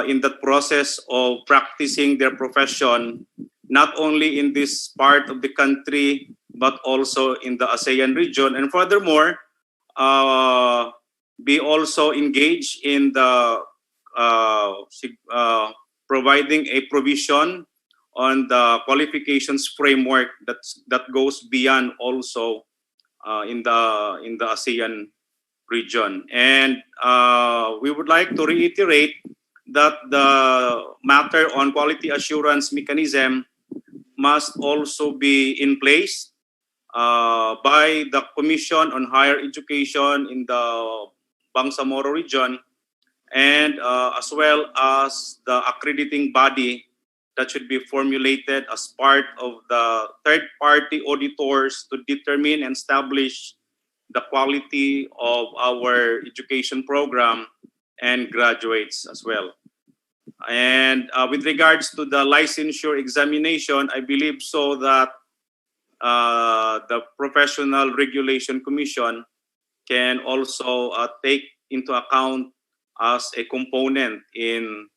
in that process of practicing their profession, not only in this part of the country, but also in the ASEAN region. And furthermore, be also engaged in the providing a provision on the qualifications framework that goes beyond also in the ASEAN region. And we would like to reiterate that the matter on quality assurance mechanism must also be in place by the Commission on Higher Education in the Bangsamoro region, and as well as the accrediting body that should be formulated as part of the third-party auditors to determine and establish the quality of our education program and graduates as well. And with regards to the licensure examination, I believe so that the Professional Regulation Commission can also take into account as a component in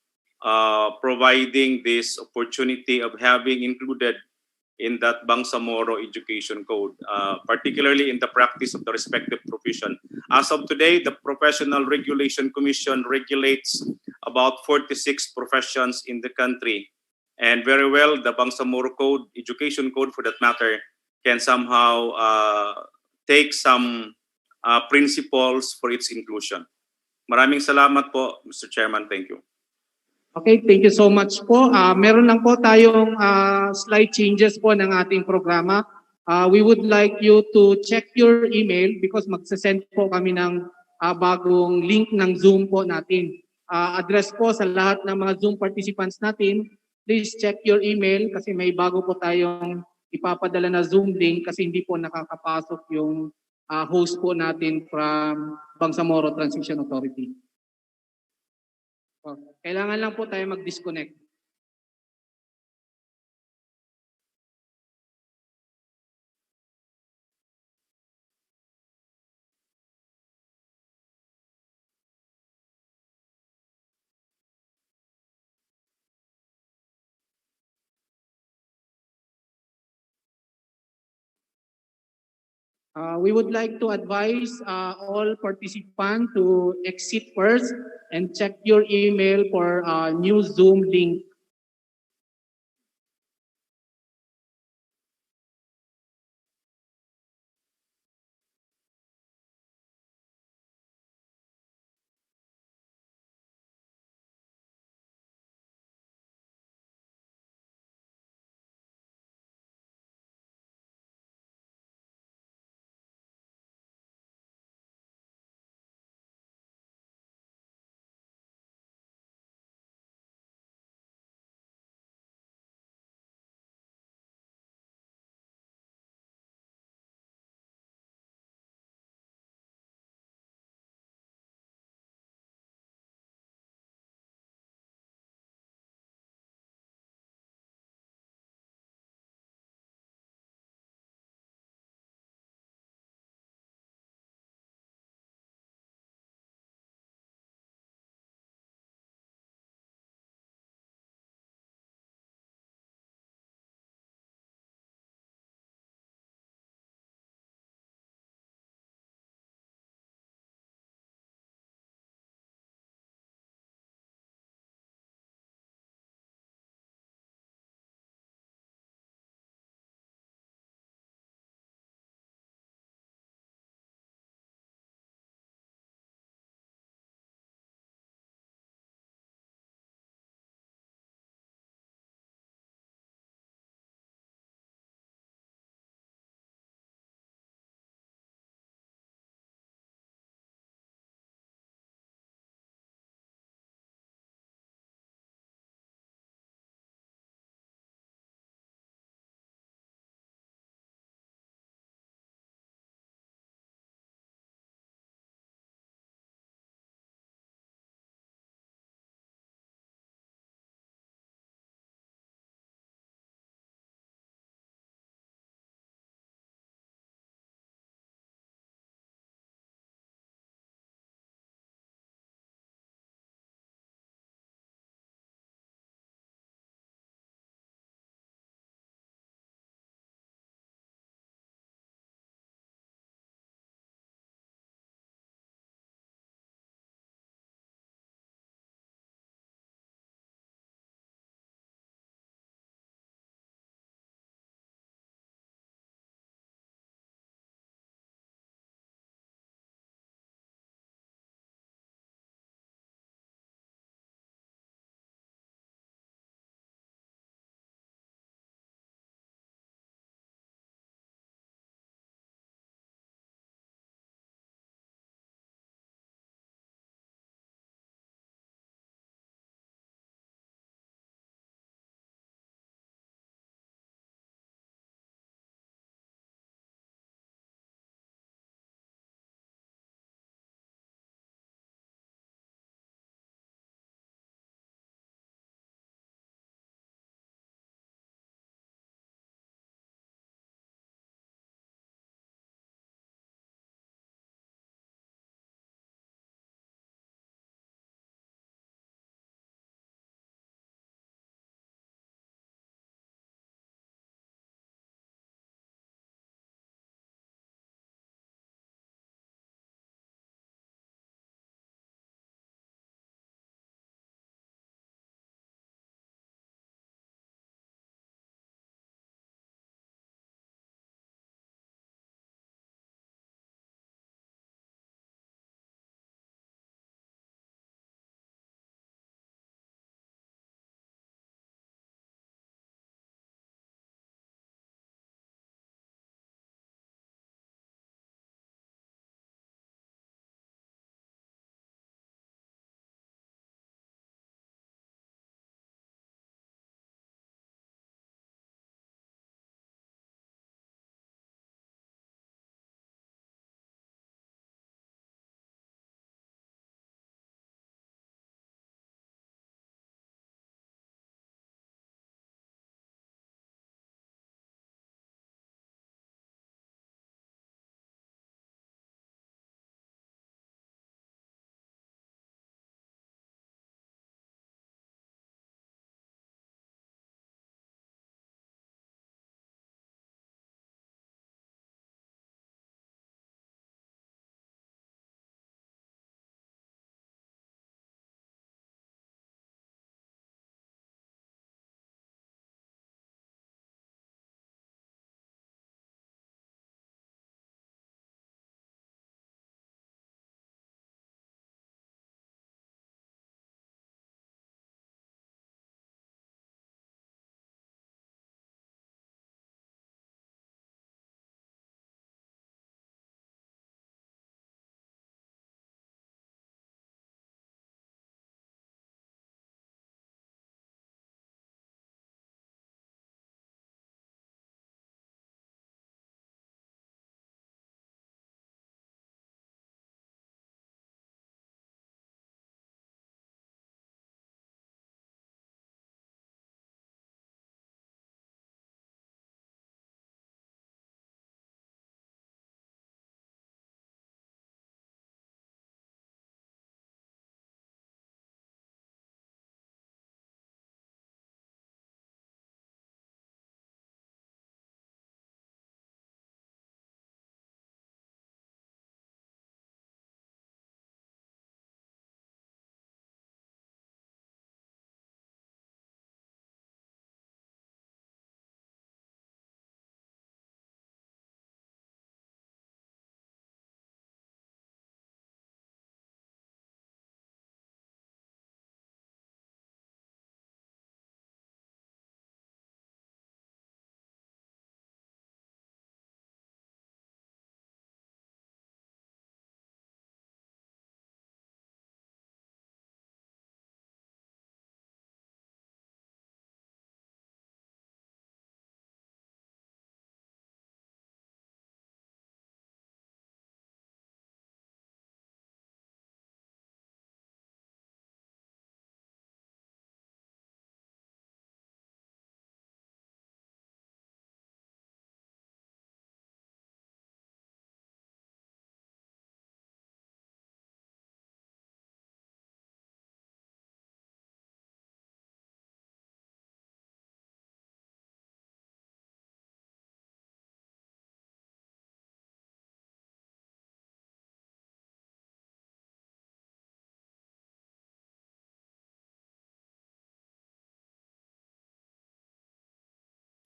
providing this opportunity of having included in that Bangsamoro Education Code, particularly in the practice of the respective profession. As of today, the Professional Regulation Commission regulates about 46 professions in the country. And very well, the Bangsamoro Code, Education Code for that matter, can somehow take some principles for its inclusion. Maraming salamat po, Mr. Chairman. Thank you. Okay, thank you so much po. Meron lang po tayong slight changes po ng ating programa. We would like you to check your email because magsasend po kami ng bagong link ng Zoom po natin. Address po sa lahat ng mga Zoom participants natin, please check your email kasi may bago po tayong ipapadala na Zoom link kasi hindi po nakakapasok yung host po natin from Bangsamoro Transition Authority. Kailangan lang po tayo mag-disconnect. We would like to advise all participants to exit first and check your email for a new Zoom link.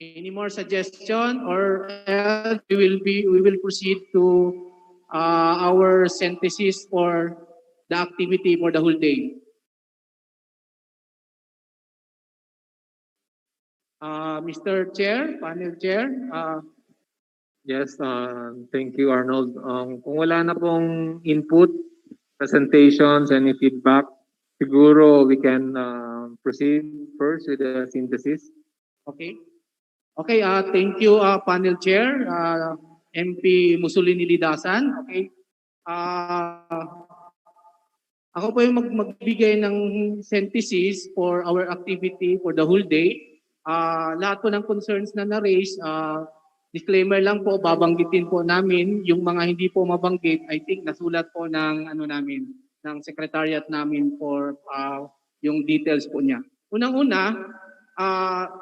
Any more suggestion, or else we will proceed to our synthesis for the activity for the whole day. Mr. Chair, panel chair, Yes, thank you, Arnold. Kung wala na pong input, presentations, any feedback, siguro we can proceed first with the synthesis. okay. Okay, thank you, panel chair, MP Mussolini Lidasan. Okay. Ako po yung magbigay ng synthesis for our activity for the whole day. Lahat po ng concerns na na-raise, disclaimer lang po, babanggitin po namin. Yung mga hindi po mabanggit, I think nasulat po ng ano namin, ng secretariat namin for yung details po niya. Unang-una,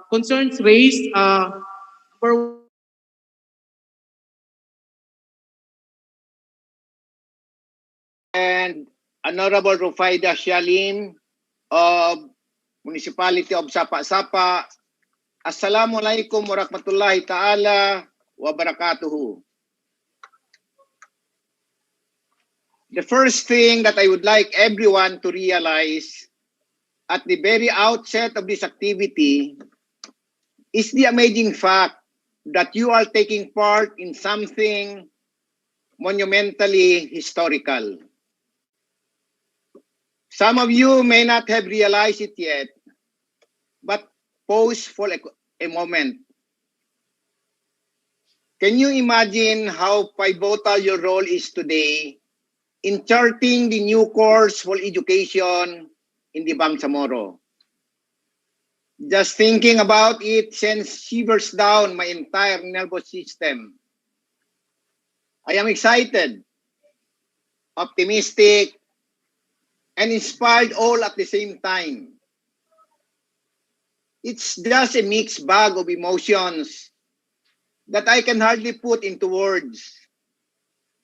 concerns raised for and Honorable Rufaida Shalim of Municipality of Sapa-Sapa. Assalamualaikum warahmatullahi ta'ala wa barakatuhu. The first thing that I would like everyone to realize at the very outset of this activity is the amazing fact that you are taking part in something monumentally historical. Some of you may not have realized it yet, but pause for a moment. Can you imagine how pivotal your role is today in charting the new course for education in the Bangsamoro? Just thinking about it sends shivers down my entire nervous system. I am excited, optimistic, and inspired all at the same time. It's just a mixed bag of emotions that I can hardly put into words.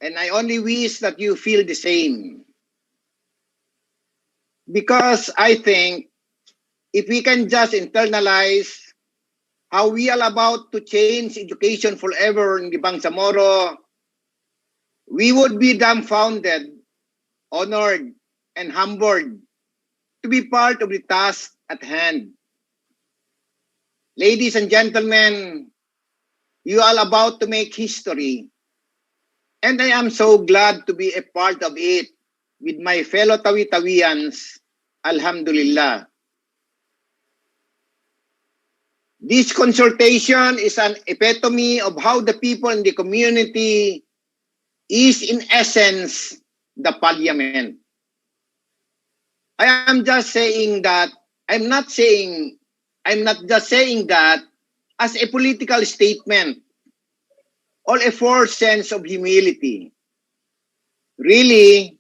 And I only wish that you feel the same. Because I think if we can just internalize how we are about to change education forever in the Bangsamoro, we would be dumbfounded, honored, and humbled to be part of the task at hand. Ladies and gentlemen, you are about to make history. And I am so glad to be a part of it with my fellow Tawi-Tawians. Alhamdulillah. This consultation is an epitome of how the people in the community is in essence the parliament. I am just saying that, I'm not just saying that as a political statement or a forced sense of humility. Really,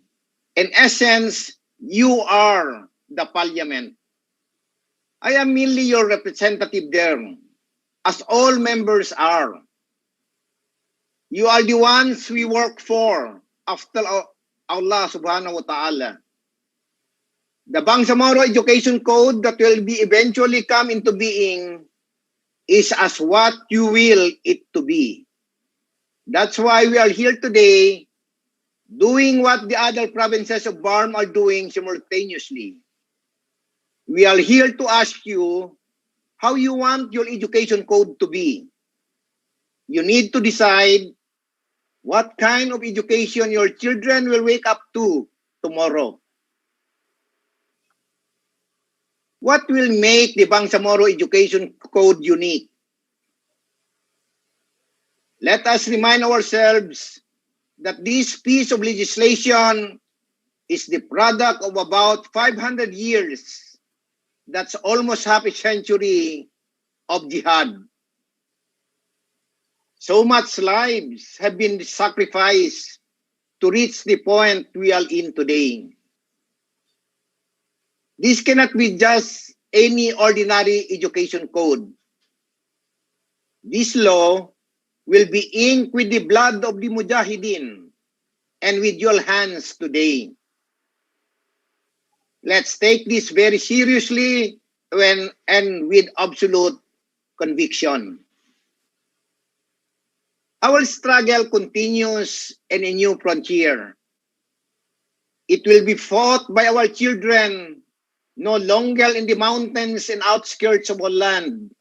in essence, you are the parliament. I am merely your representative there, as all members are. You are the ones we work for after Allah subhanahu wa ta'ala. The Bangsamoro Education Code that will be eventually come into being is as what you will it to be. That's why we are here today doing what the other provinces of BARM are doing simultaneously. We are here to ask you how you want your education code to be. You need to decide what kind of education your children will wake up to tomorrow. What will make the Bangsamoro Education Code unique? Let us remind ourselves that this piece of legislation is the product of about 500 years. That's almost half a century of jihad. So much lives have been sacrificed to reach the point we are in today. This cannot be just any ordinary education code. This law will be inked with the blood of the Mujahideen and with your hands today. Let's take this very seriously and with absolute conviction. Our struggle continues in a new frontier. It will be fought by our children, no longer in the mountains and outskirts of our land,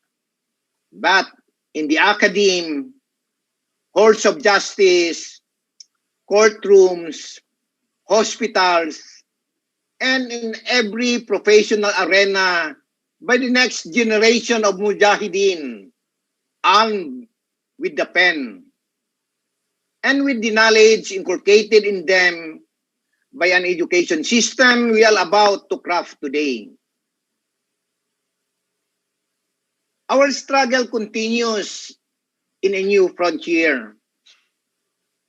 but in the academe, halls of justice, courtrooms, hospitals, and in every professional arena by the next generation of mujahideen, armed with the pen and with the knowledge inculcated in them by an education system we are about to craft today. Our struggle continues in a new frontier.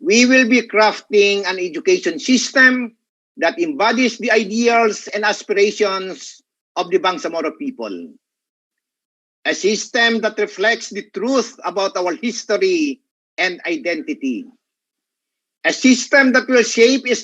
We will be crafting an education system that embodies the ideals and aspirations of the Bangsamoro people. A system that reflects the truth about our history and identity. A system that will shape a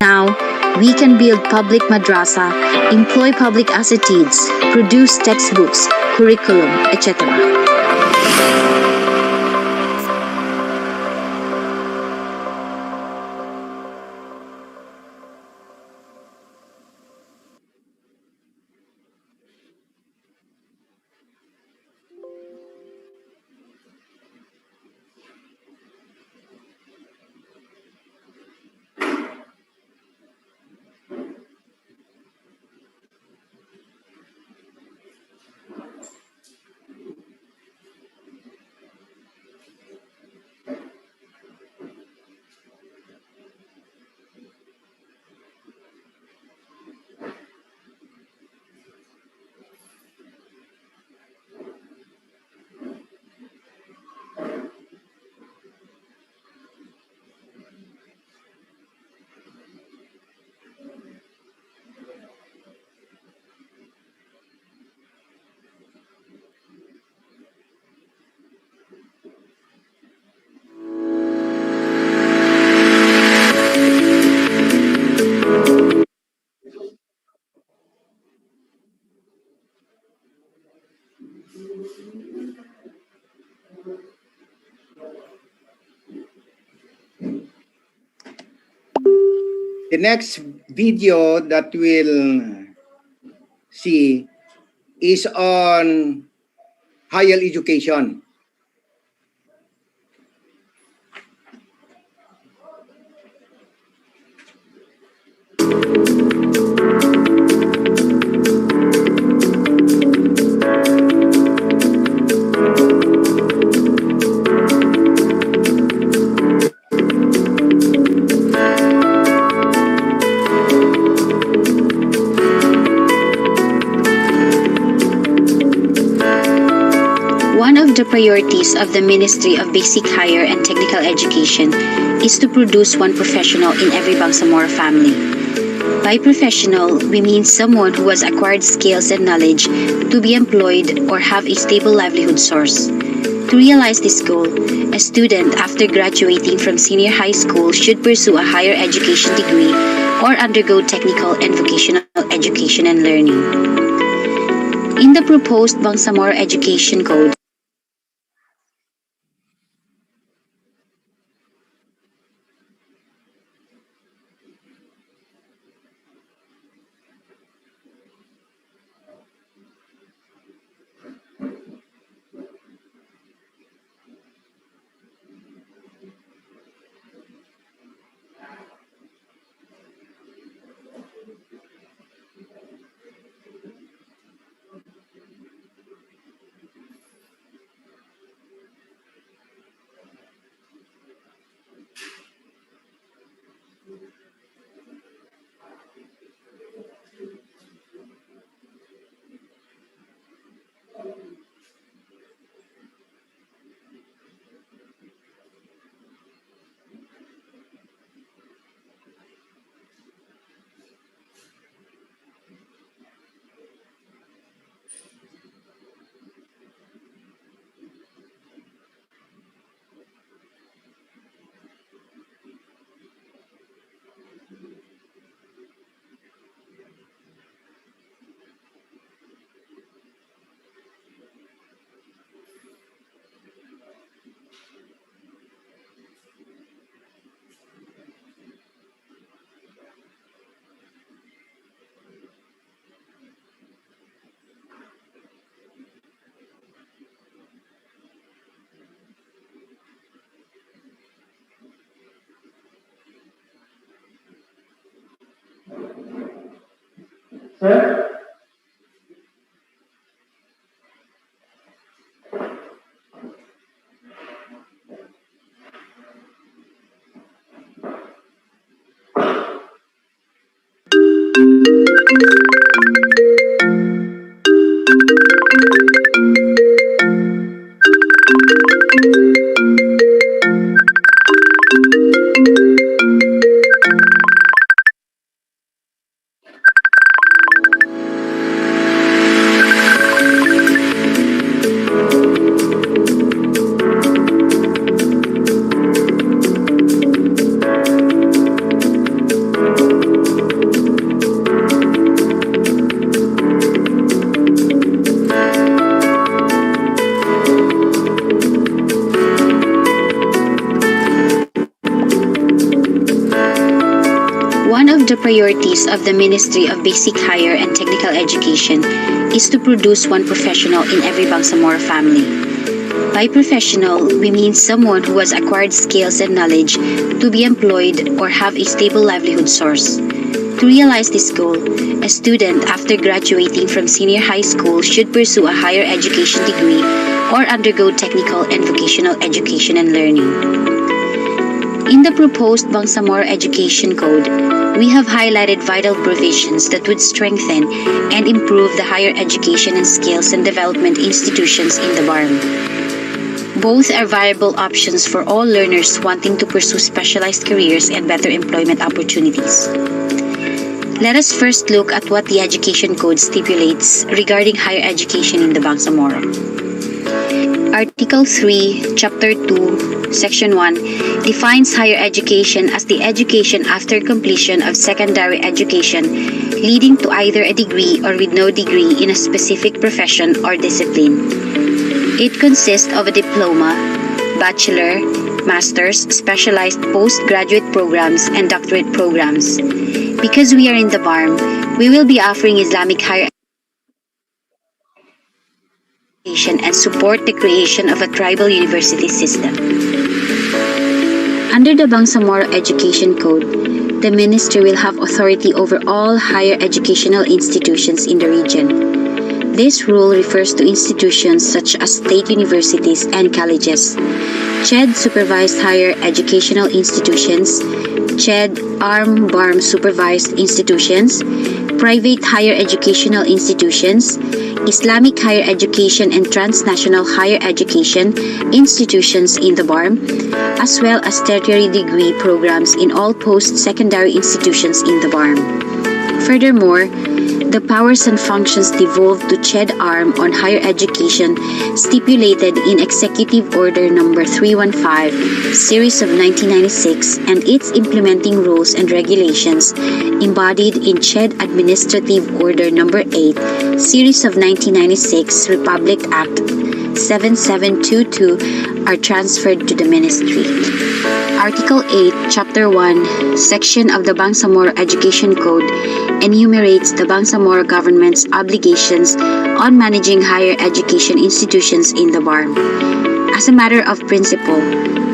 Now, we can build public madrasa, employ public asatids, produce textbooks, curriculum, etc. The next video that we'll see is on higher education. One of the priorities of the Ministry of Basic Higher and Technical Education is to produce one professional in every Bangsamoro family. By professional, we mean someone who has acquired skills and knowledge to be employed or have a stable livelihood source. To realize this goal, a student after graduating from senior high school should pursue a higher education degree or undergo technical and vocational education and learning. In the proposed Bangsamoro Education Code, the priorities of the Ministry of Basic Higher and Technical Education is to produce one professional in every Bangsamoro family. By professional, we mean someone who has acquired skills and knowledge to be employed or have a stable livelihood source. To realize this goal, a student after graduating from senior high school should pursue a higher education degree or undergo technical and vocational education and learning. In the proposed Bangsamoro Education Code, we have highlighted vital provisions that would strengthen and improve the higher education and skills and development institutions in the BARM. Both are viable options for all learners wanting to pursue specialized careers and better employment opportunities. Let us first look at what the Education Code stipulates regarding higher education in the Bangsamoro. Article 3, Chapter 2, Section 1 defines higher education as the education after completion of secondary education leading to either a degree or with no degree in a specific profession or discipline. It consists of a diploma, bachelor, master's, specialized postgraduate programs, and doctorate programs. Because we are in the BARM, we will be offering Islamic higher education and support the creation of a tribal university system. Under the Bangsamoro Education Code, the Ministry will have authority over all higher educational institutions in the region. This rule refers to institutions such as state universities and colleges, CHED supervised higher educational institutions, CHED BARM supervised institutions, private higher educational institutions, Islamic higher education and transnational higher education institutions in the BARM, as well as tertiary degree programs in all post-secondary institutions in the BARM. Furthermore, the powers and functions devolved to CHED Arm on higher education stipulated in Executive Order Number 315, Series of 1996, and its implementing rules and regulations embodied in CHED Administrative Order Number 8, Series of 1996, Republic Act 7722 are transferred to the Ministry. Article 8, Chapter 1, Section of the Bangsamoro Education Code enumerates the Bangsamoro government's obligations on managing higher education institutions in the BARM. As a matter of principle,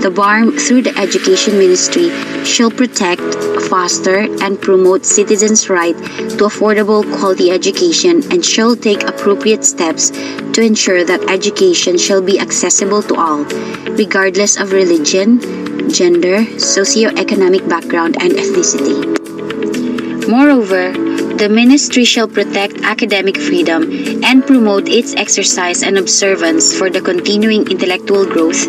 the BARM, through the Education Ministry, shall protect, foster, and promote citizens' right to affordable quality education and shall take appropriate steps to ensure that education shall be accessible to all, regardless of religion, gender, socio-economic background, and ethnicity. Moreover, the Ministry shall protect academic freedom and promote its exercise and observance for the continuing intellectual growth,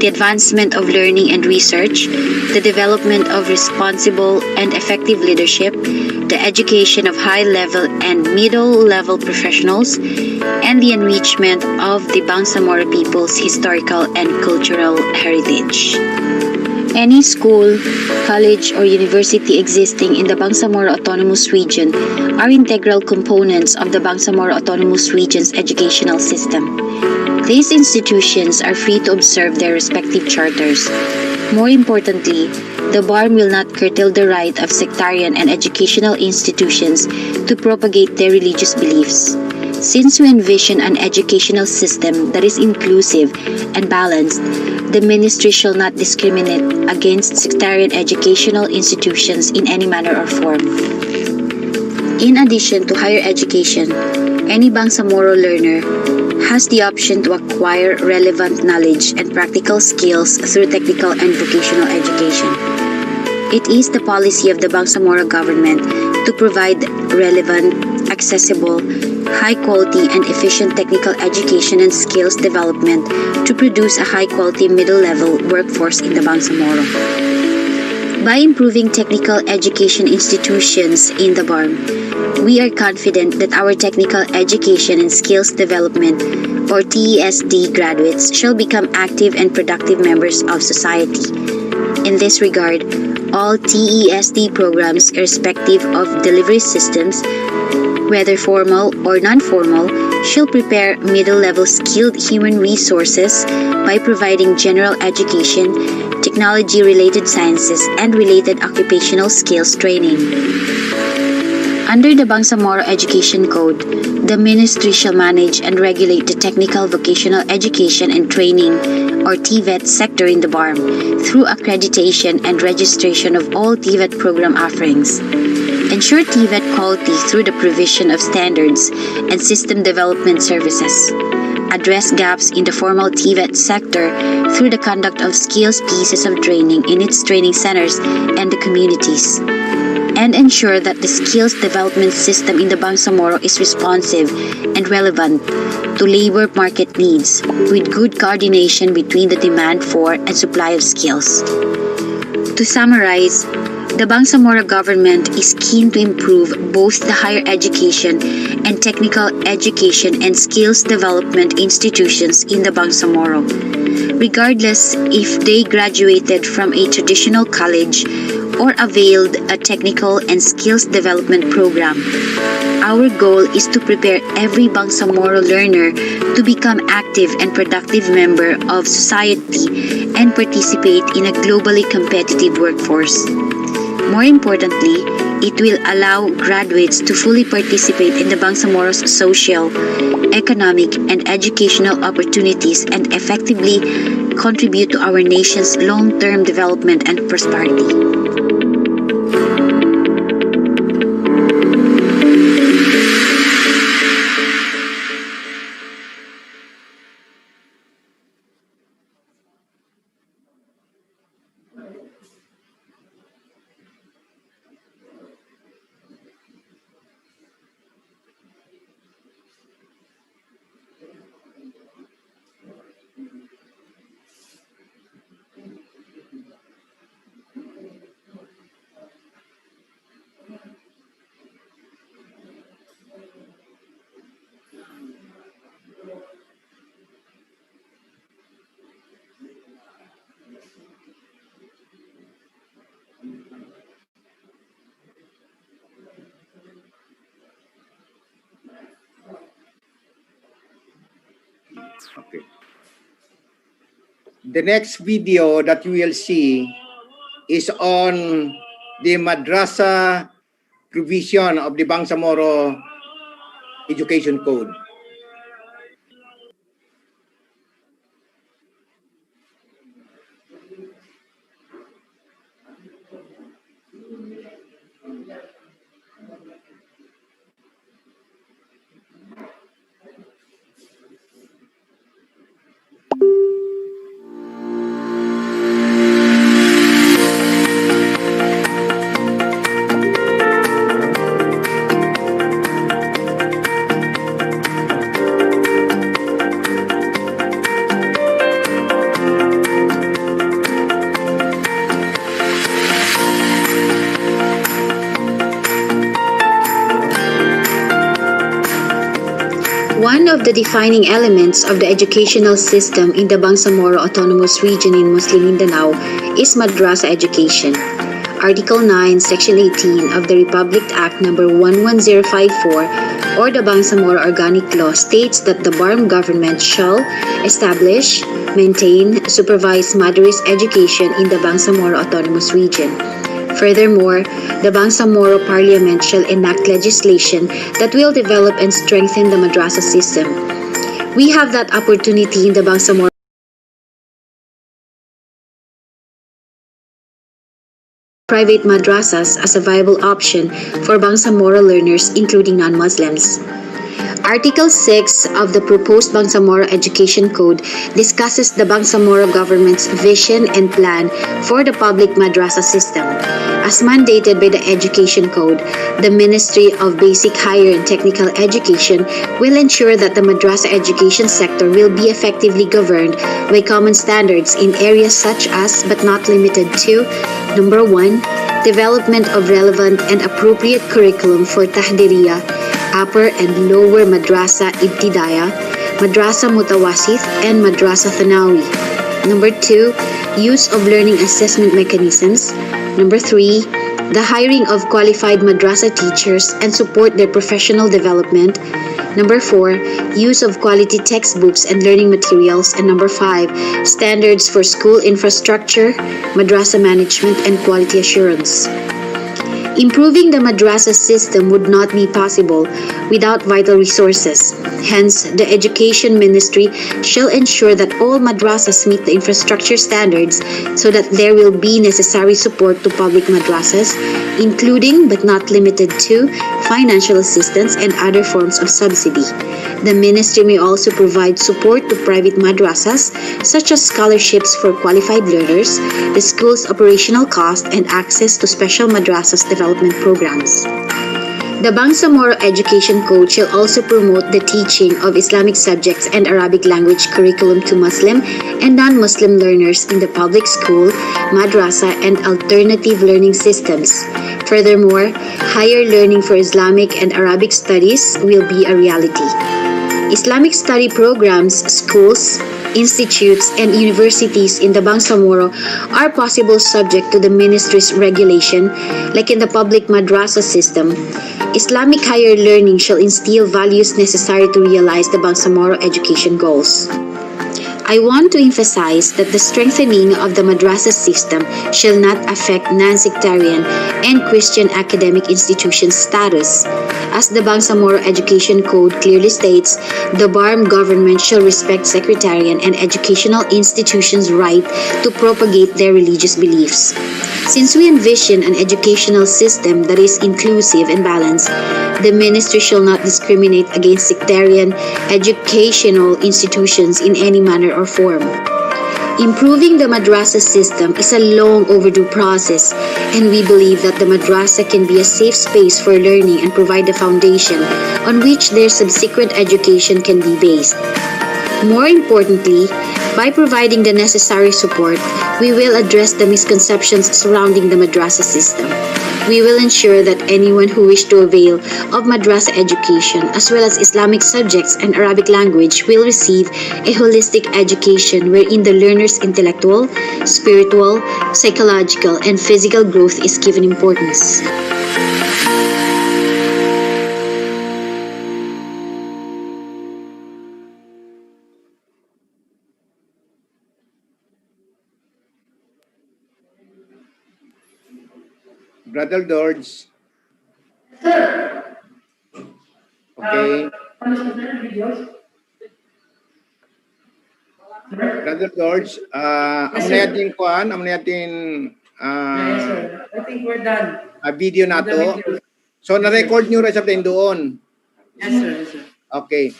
the advancement of learning and research, the development of responsible and effective leadership, the education of high-level and middle-level professionals, and the enrichment of the Bangsamoro people's historical and cultural heritage. Any school, college, or university existing in the Bangsamoro Autonomous Region are integral components of the Bangsamoro Autonomous Region's educational system. These institutions are free to observe their respective charters. More importantly, the BARM will not curtail the right of sectarian and educational institutions to propagate their religious beliefs. Since we envision an educational system that is inclusive and balanced, the Ministry shall not discriminate against sectarian educational institutions in any manner or form. In addition to higher education, any Bangsamoro learner has the option to acquire relevant knowledge and practical skills through technical and vocational education. It is the policy of the Bangsamoro government to provide relevant, accessible, high-quality and efficient technical education and skills development to produce a high-quality middle-level workforce in the Bangsamoro. By improving technical education institutions in the BARM, we are confident that our technical education and skills development, or TESD graduates, shall become active and productive members of society. In this regard, all TESD programs, irrespective of delivery systems, whether formal or non-formal, she'll prepare middle-level skilled human resources by providing general education, technology-related sciences, and related occupational skills training. Under the Bangsamoro Education Code, the Ministry shall manage and regulate the technical vocational education and training, or TVET, sector in the BARM through accreditation and registration of all TVET program offerings. Ensure TVET quality through the provision of standards and system development services. Address gaps in the formal TVET sector through the conduct of skills pieces of training in its training centers and the communities. And ensure that the skills development system in the Bangsamoro is responsive and relevant to labor market needs with good coordination between the demand for and supply of skills. To summarize, the Bangsamoro government is keen to improve both the higher education and technical education and skills development institutions in the Bangsamoro, regardless if they graduated from a traditional college or availed a technical and skills development program. Our goal is to prepare every Bangsamoro learner to become active and productive member of society and participate in a globally competitive workforce. More importantly, it will allow graduates to fully participate in the Bangsamoro's social, economic, and educational opportunities and effectively contribute to our nation's long-term development and prosperity. Okay. The next video that you will see is on the madrasa provision of the Bangsamoro Education Code. One of the defining elements of the educational system in the Bangsamoro Autonomous Region in Muslim Mindanao is madrasa education. Article 9, Section 18 of the Republic Act No. 11054 or the Bangsamoro Organic Law states that the BARM government shall establish, maintain, supervise madrasa education in the Bangsamoro Autonomous Region. Furthermore, the Bangsamoro Parliament shall enact legislation that will develop and strengthen the madrasa system. We have that opportunity in the Bangsamoro private madrasas as a viable option for Bangsamoro learners, including non-Muslims. Article 6 of the proposed Bangsamoro Education Code discusses the Bangsamoro government's vision and plan for the public madrasa system. As mandated by the Education Code, the Ministry of Basic, Higher and Technical Education will ensure that the madrasa education sector will be effectively governed by common standards in areas such as, but not limited to, number 1, development of relevant and appropriate curriculum for Tahdiriya, Upper and Lower Madrasa Ibtidaya, Madrasa Mutawasit, and Madrasa Thanawi. Number 2, use of learning assessment mechanisms. Number 3, the hiring of qualified madrasa teachers and support their professional development. Number 4, use of quality textbooks and learning materials. And number 5, standards for school infrastructure, madrasa management, and quality assurance. Improving the madrasa system would not be possible without vital resources. Hence, the Education Ministry shall ensure that all madrasas meet the infrastructure standards so that there will be necessary support to public madrasas, including but not limited to financial assistance and other forms of subsidy. The ministry may also provide support to private madrasas, such as scholarships for qualified learners, the school's operational cost, and access to special madrasas development programs. The Bangsamoro Education Code shall also promote the teaching of Islamic subjects and Arabic language curriculum to Muslim and non-Muslim learners in the public school, madrasa, and alternative learning systems. Furthermore, higher learning for Islamic and Arabic studies will be a reality. Islamic study programs, schools, institutes, and universities in the Bangsamoro are possible subject to the ministry's regulation, like in the public madrasa system. Islamic higher learning shall instill values necessary to realize the Bangsamoro education goals. I want to emphasize that the strengthening of the madrasa system shall not affect non-sectarian and Christian academic institutions' status. As the Bangsamoro Education Code clearly states, the BARM government shall respect sectarian and educational institutions' right to propagate their religious beliefs. Since we envision an educational system that is inclusive and balanced, the ministry shall not discriminate against sectarian educational institutions in any manner or form. Improving the madrasa system is a long overdue process, and we believe that the madrasa can be a safe space for learning and provide the foundation on which their subsequent education can be based. More importantly, by providing the necessary support, we will address the misconceptions surrounding the madrasa system. We will ensure that anyone who wishes to avail of madrasa education as well as Islamic subjects and Arabic language will receive a holistic education wherein the learner's intellectual, spiritual, psychological, and physical growth is given importance. Brother George. Okay. Brother George, amo na yatin kuan, amo na yatin Yes, sir. I think we're done. video nato. So na-record nyo rin sa doon. Yes, sir. Yes, sir. Okay.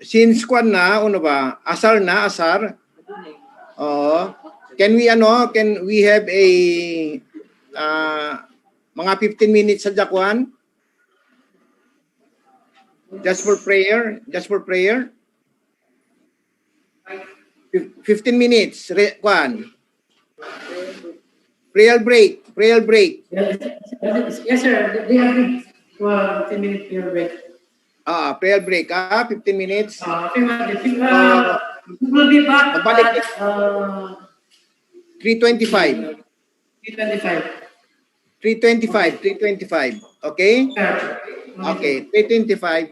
Since kuan na, ano ba? Asar na, asar. Oo. Can we have a mga 15 minutes sa Jakwan? Just for prayer? 15 minutes, Kwan. Prayer break. Yes, sir. They have 10-minute prayer break. Prayer break, 15 minutes. We'll be back at 3:25. 3:25. Okay? Okay, 3:25.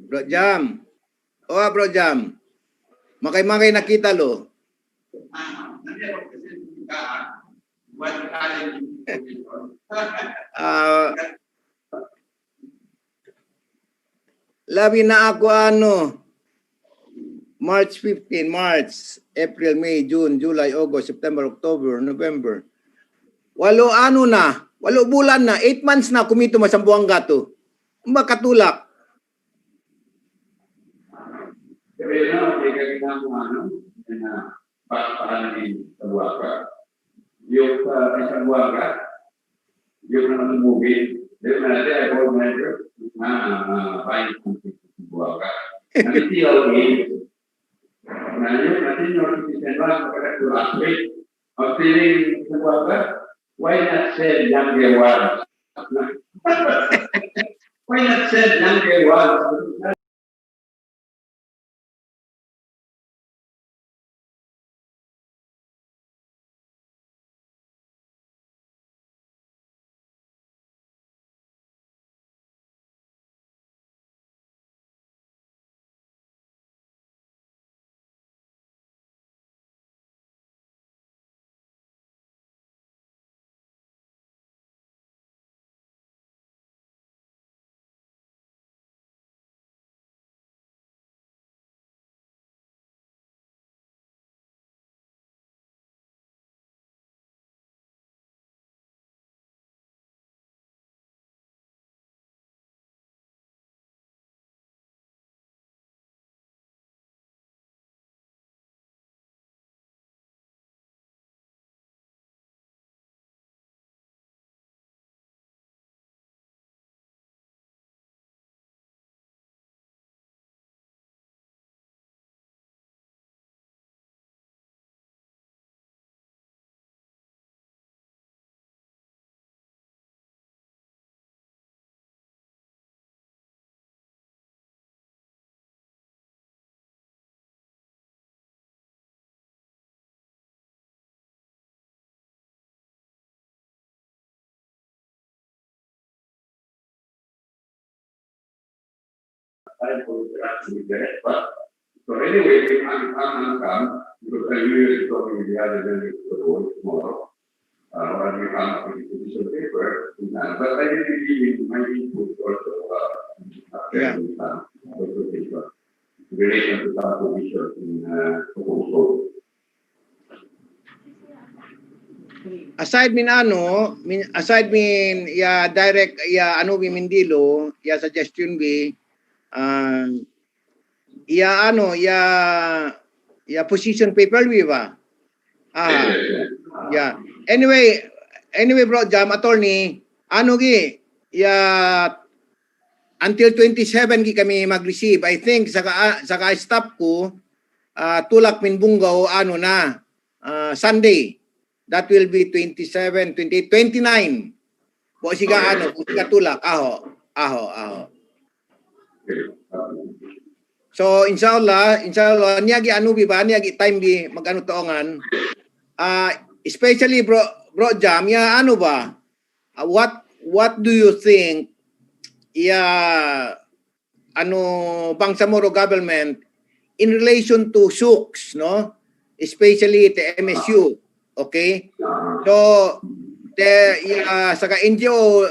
Bro Jam. Oh, Bro Jam. Makay-makay nakita lo. Labi na ako March 15, March, April, May, June, July, August, September, October, November. Walo bulan na, 8 months na kumito masambuanga to. Makatulak. Pero kailangan na paanahin sa buwaga. Yung isang buwaga, yung movie, Then nanti I call manager, buying something to buat. Nanti lagi, nanti notification lah kepada last week. Feeling sebuah why not sell young one? Why not sell young one? So anyway, I'm come because I will be talking with the other than tomorrow. When we come up with the position paper, but I didn't give my input also relation to some position in proposal. Aside min ya direct ya ano bi Mindilo, ya suggestion bi ya position paper bi ba? Yeah. Anyway bro, Jam attorney, ya until 27 gi kami mag-receive. I think saka stop ko tulak min Bungaw Sunday. That will be 27, 28, 29. Po siga tulak aho. So inshallah niya gi niya time gi magano toongan. Especially bro Jam ya what do you think Bangsamoro government in relation to SUKS, no? Especially the MSU. Okay? So sa NGO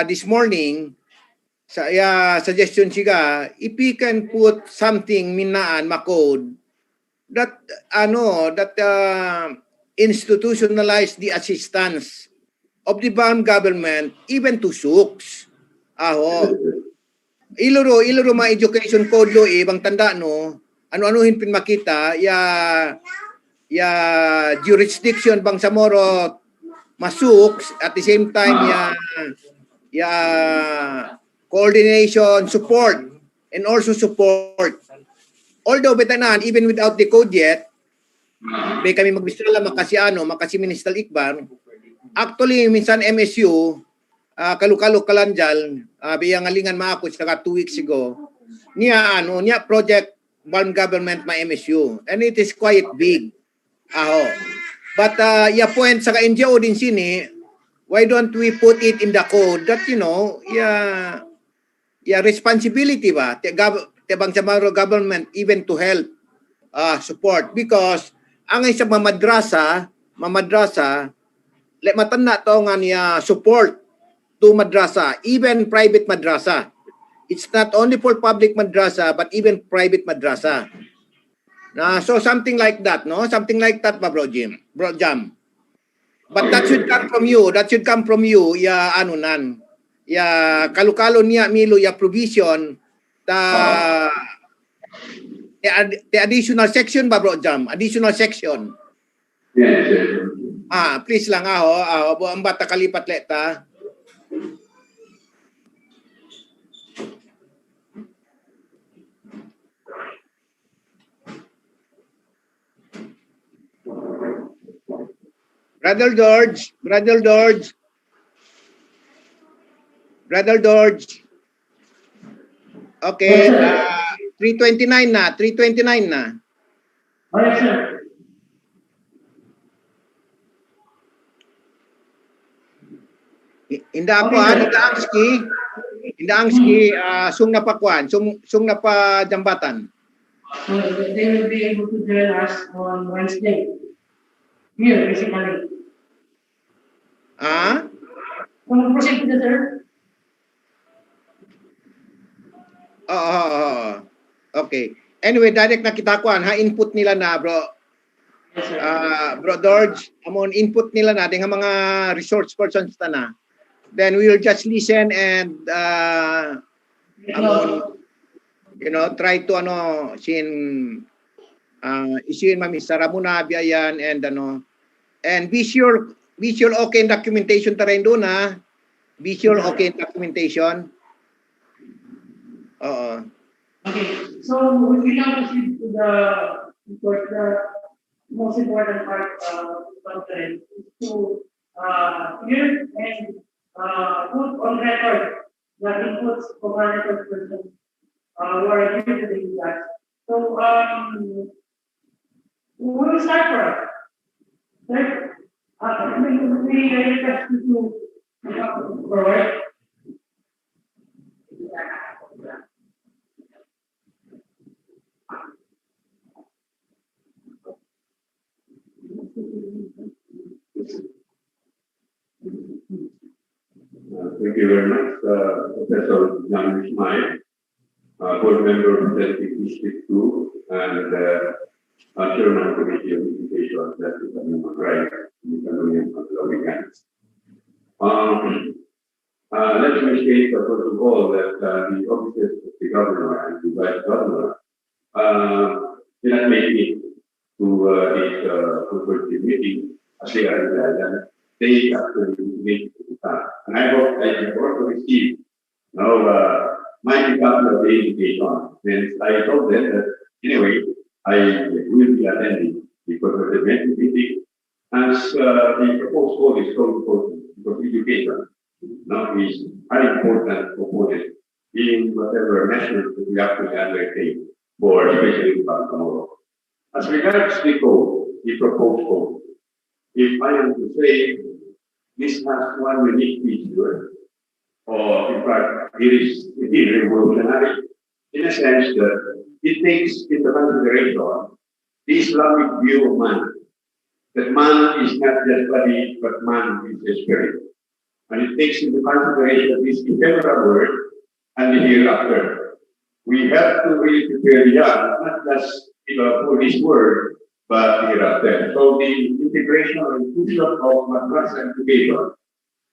this morning suggestion siya if we can put something minaan makode that institutionalize the assistance of the government even to SUKS. Iluro ma education code lo ibang tanda no ano-anuhin pin makita jurisdiction Bangsamoro masuks at the same time coordination support and also support although betanan even without the code yet may kami magbisala makasi Minister Ikbar actually minsan MSU kalukalo kalanjal biyang alingan maako saka 2 weeks ago niya project government ma MSU and it is quite big. But point sa NGO din sini, why don't we put it in the code that responsibility ba te Bangsamoro government even to help support because ang isang mamadrasa matanda to nga support to madrasa even private madrasa. It's not only for public madrasa but even private madrasa. So something like that, no? Something like that ba, Bro Jam? But that should come from you. Kalukalo niya milo provision the additional section ba, Bro Jam? Additional section. Yes. Please lang ang bata kalipat leta. Brother George, Brother George, Brother George. Okay, 329 na, 329 na. Oh, yes, sir. Inda ako inda angski, sung napakuan, sung napajambatan. So they will be able to join us on Wednesday. Here, basically. Ah? Kung proceed to the sir? Okay. Anyway, direct na kita kuan, ha input nila na, bro. Yes, sir. Bro George, amon input nila na nga mga resource persons ta na. Then we will just listen and amon, try to isuin mami sara muna biayan and be sure okay in documentation ta rin doon, ha. Be sure okay in documentation. Okay, so we now proceed to the most important part of the conference is to hear and put on record the inputs of our record persons who are here today with us. So we will start for us. Sir, we request you to come forward. Thank you very much, Professor Jan Ismail, board member of the District 2 and Chairman of the Committee of Education and Justice and Human Rights in the Union of the Weekends. Let me state, first of all, that the offices of the governor and the vice governor did not make it to this consultative meeting as they are in they actually make it. And I hope I can also receive my copy of the invitation. And I told them that anyway, I will be attending because of the meeting. As the proposed code is so important because education now is an important component in whatever measures that we actually undertake for especially in Bangsamoro. As regards the code, the proposed code, if I am to say this has one unique feature, or in fact, it is revolutionary in a sense that it takes into consideration the Islamic view of man. That man is not just body, but man is a spirit. And it takes into consideration this ephemeral world and the hereafter. We have to really prepare young, not just for this world, but hereafter. So the integration and inclusion of madrasa education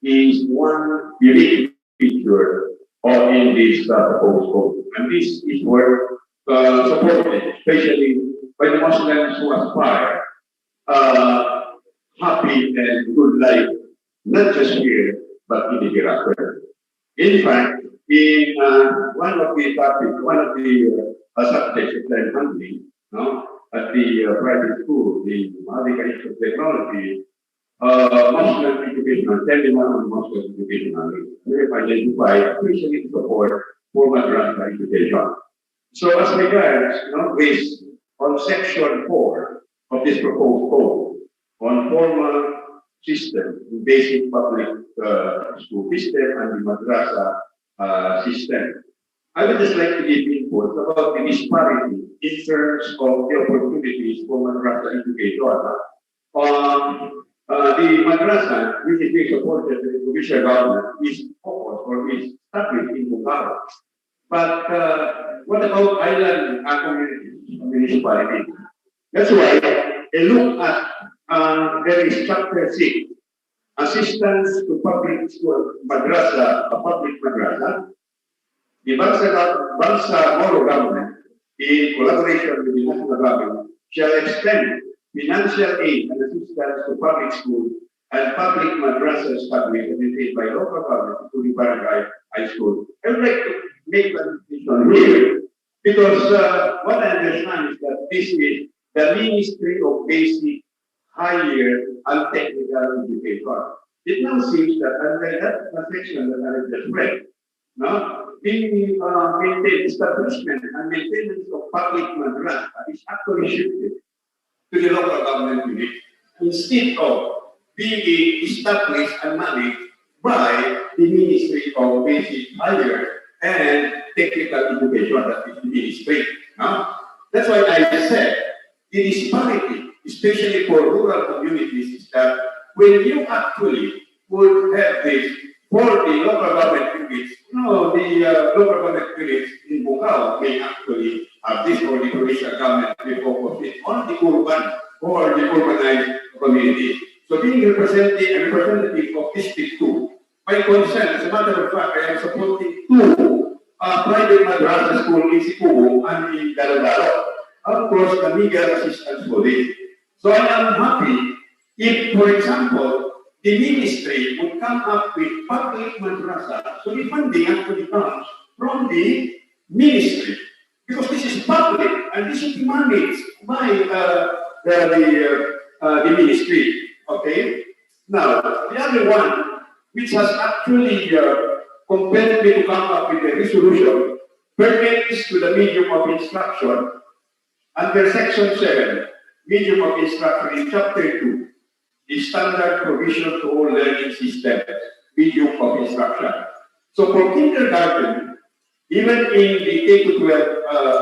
is one unique feature in this proposed code. And this is work supported, especially by the Muslims who aspire happy and good life, not just here, but in the hereafter. In fact, in one of the topics, one of the subjects that I'm handling, at the private school, the Mother of Technology, Muslim educational, seminar on Muslim educational, we have identified appreciating support for madrasa education. So as regards, based on section 4 of this proposed code, on formal system, basic public school system and the madrasa system, I would just like to give input about the disparity in terms of the opportunities for madrasa education. The madrasa, which is being supported by the provincial government, is focused or is established in Bungaro. But what about island communities, municipalities? That's why a look at there is chapter 6, assistance to public school madrasa, a public madrasa. The Bangsamoro government, in collaboration with the national government, shall extend financial aid and assistance to public schools and public madrasa established and maintained by local government, including barangay high school. I would like to make that decision here because what I understand is that this is the Ministry of Basic higher and technical education. It now seems that under that transaction that I just read, no, the establishment and maintenance of public madrasa is actually shifted to the local government unit instead of being established and managed by the Ministry of Basic Higher and Technical Education, that is the ministry. No? That's why I said the disparity, especially for rural communities, is that when you actually would have this for the local government units, the local government units in Bungao may actually have this, or the provincial government may focus it on the urban or the urbanized community. So being representative of District 2, my concern, as a matter of fact, I am supporting two private madrasa schools in Cebu and in Daladalo. Of course, the legal assistance for this. So I am happy if, for example, the ministry would come up with public madrasa, so the funding actually comes from the ministry, because this is public and this is managed by the ministry. Okay. Now the other one, which has actually compelled me to come up with a resolution, pertains to the medium of instruction under Section 7, medium of instruction in Chapter 2. The standard provision to all learning systems, medium of instruction. So for kindergarten, even in the K-12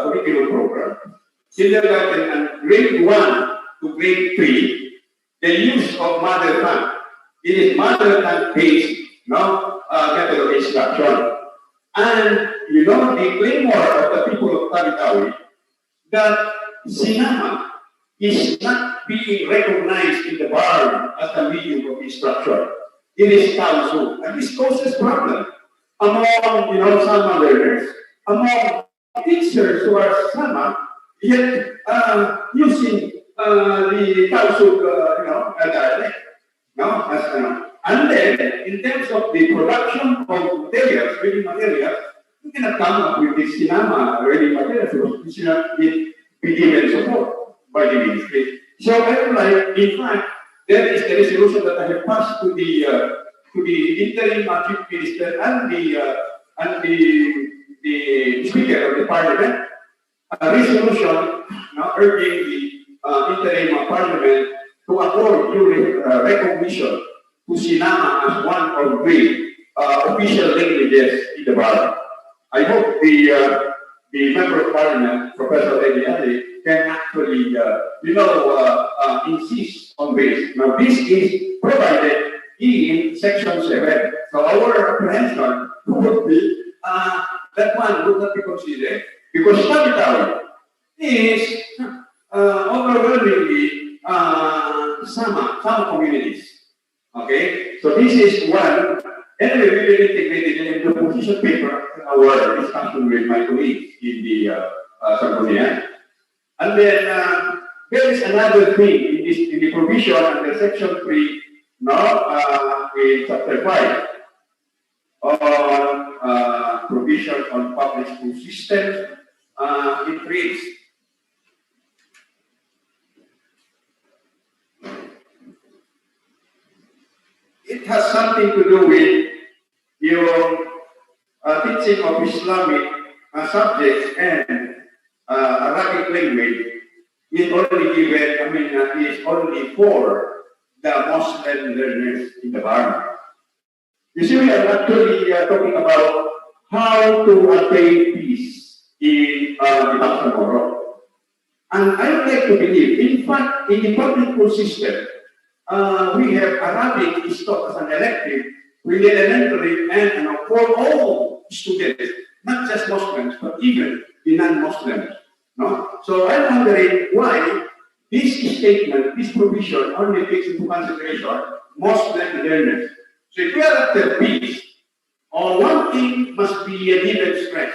curriculum program, kindergarten and grade 1 to grade 3, the use of mother tongue, it is mother tongue based, method of instruction. And the claimor of the people of Tawi-Tawi that sinama is not being recognized in the bar as a medium of instruction. It is counsel, and this causes problem among some learners, among teachers who are sama, yet using the counsel, dialect. And then in terms of the production of materials, reading materials, you cannot come up with this sinama reading materials because it should not be given support by the ministry. So I would like, in fact, there is the resolution that I have passed to the interim chief minister and the speaker of the parliament, a resolution urging the interim parliament to accord due recognition to Sinama as one of the official languages in the bar. I hope the member of parliament, Professor Eddie Ali, can actually, insist on this. Now, this is provided in Section 7. So our apprehension would be that one would not be considered because Tawi-Tawi is overwhelmingly some communities. Okay, so this is one. Anyway, we will integrate it in the position paper in our discussion with my colleagues in the Sangguniang. And then there is another thing in the provision under Section 3, in Chapter 5, on provision on public school systems. It reads, it has something to do with your teaching of Islamic subjects and Arabic language. Is only given, is only for the Muslim learners in the Bar. You see, we are actually talking about how to attain peace in the Bangsamoro. And I would like to believe, in fact, in the public school system, we have Arabic is taught as an elective with elementary and for all students, not just Muslims, but even the non-Muslims. So I'm wondering why this statement, this provision only takes into consideration Muslim learners. So if we are after peace, one thing must be a given stress.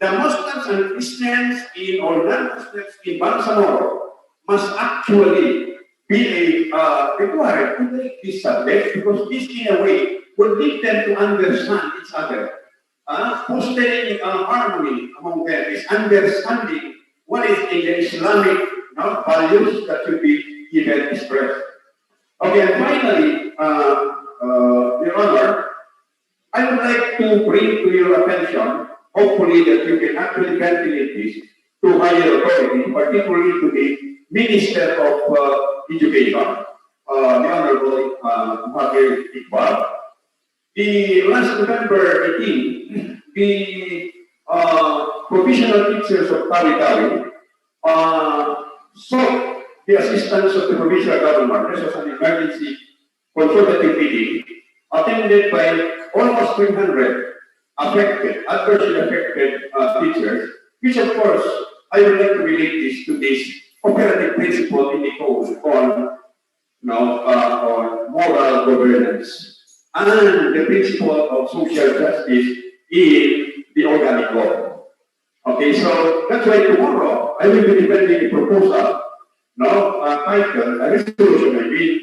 The Muslims and Christians or non-Muslims in Bangsamoro must actually be required to take this subject because this in a way will lead them to understand each other. Fostering harmony among them is understanding what is in the Islamic values that should be event expressed. Okay, and finally, Your Honor, I would like to bring to your attention, hopefully that you can actually ventilate this to higher authority, particularly to the Minister of Education, the Honorable Muhammad Iqbal. The last November 18, the provisional teachers of Tawi-Tawi sought the assistance of the provincial government. This was an emergency consultative meeting attended by almost 300 adversely affected teachers, which of course I would like to relate this to this operative principle in the code on moral governance and the principle of social justice in the organic law. Okay, so that's why tomorrow I will be defending a proposal, titled, a resolution,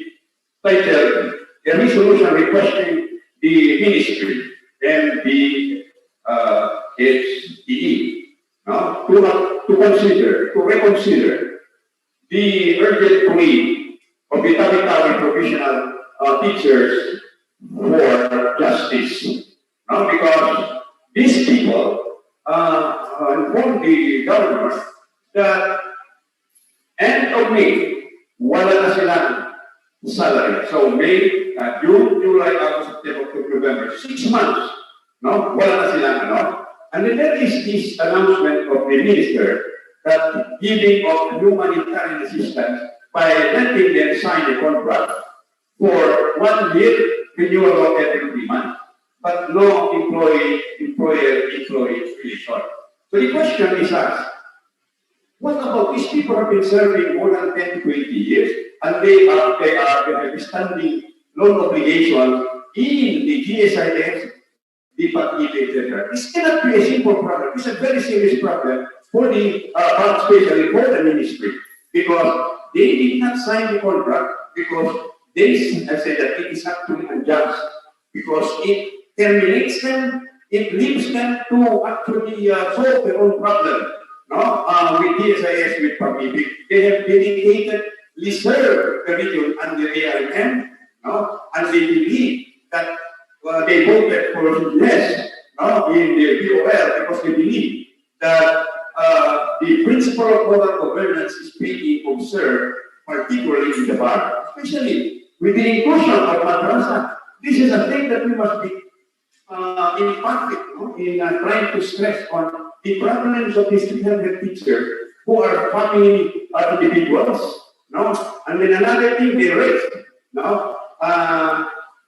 titled, a resolution requesting the ministry and the HTE to reconsider the urgent plea of the Tawi-Tawi professional teachers for justice. Because these people informed the government that end of May, wala na silang salary. So May, June, July, August, September, October, November, 6 months, wala na silang And then there is this announcement of the minister that giving of humanitarian assistance by letting them sign a contract for 1 year, renewable every 3 months, but no employer-employee relation. So the question is asked, what about these people who have been serving more than 10 to 20 years, and they have standing loan obligation in the GSIS, the PATIB, etc. This cannot be a simple problem. It's a very serious problem for the bank, especially for the ministry, because they did not sign the contract because they said that it is actually unjust, because it terminates them, it leaves them to actually solve their own problem. With DSIS, with PATIB, they have dedicated reserve the region under ARM, and they believe that they voted for yes in the BOL because they believe that the principle of moral governance is being observed, particularly in the bar, especially with the inclusion of madrasa. This is a thing that we must be emphatic in trying to stress on the problems of these 300 teachers who are family individuals. And then another thing they raised,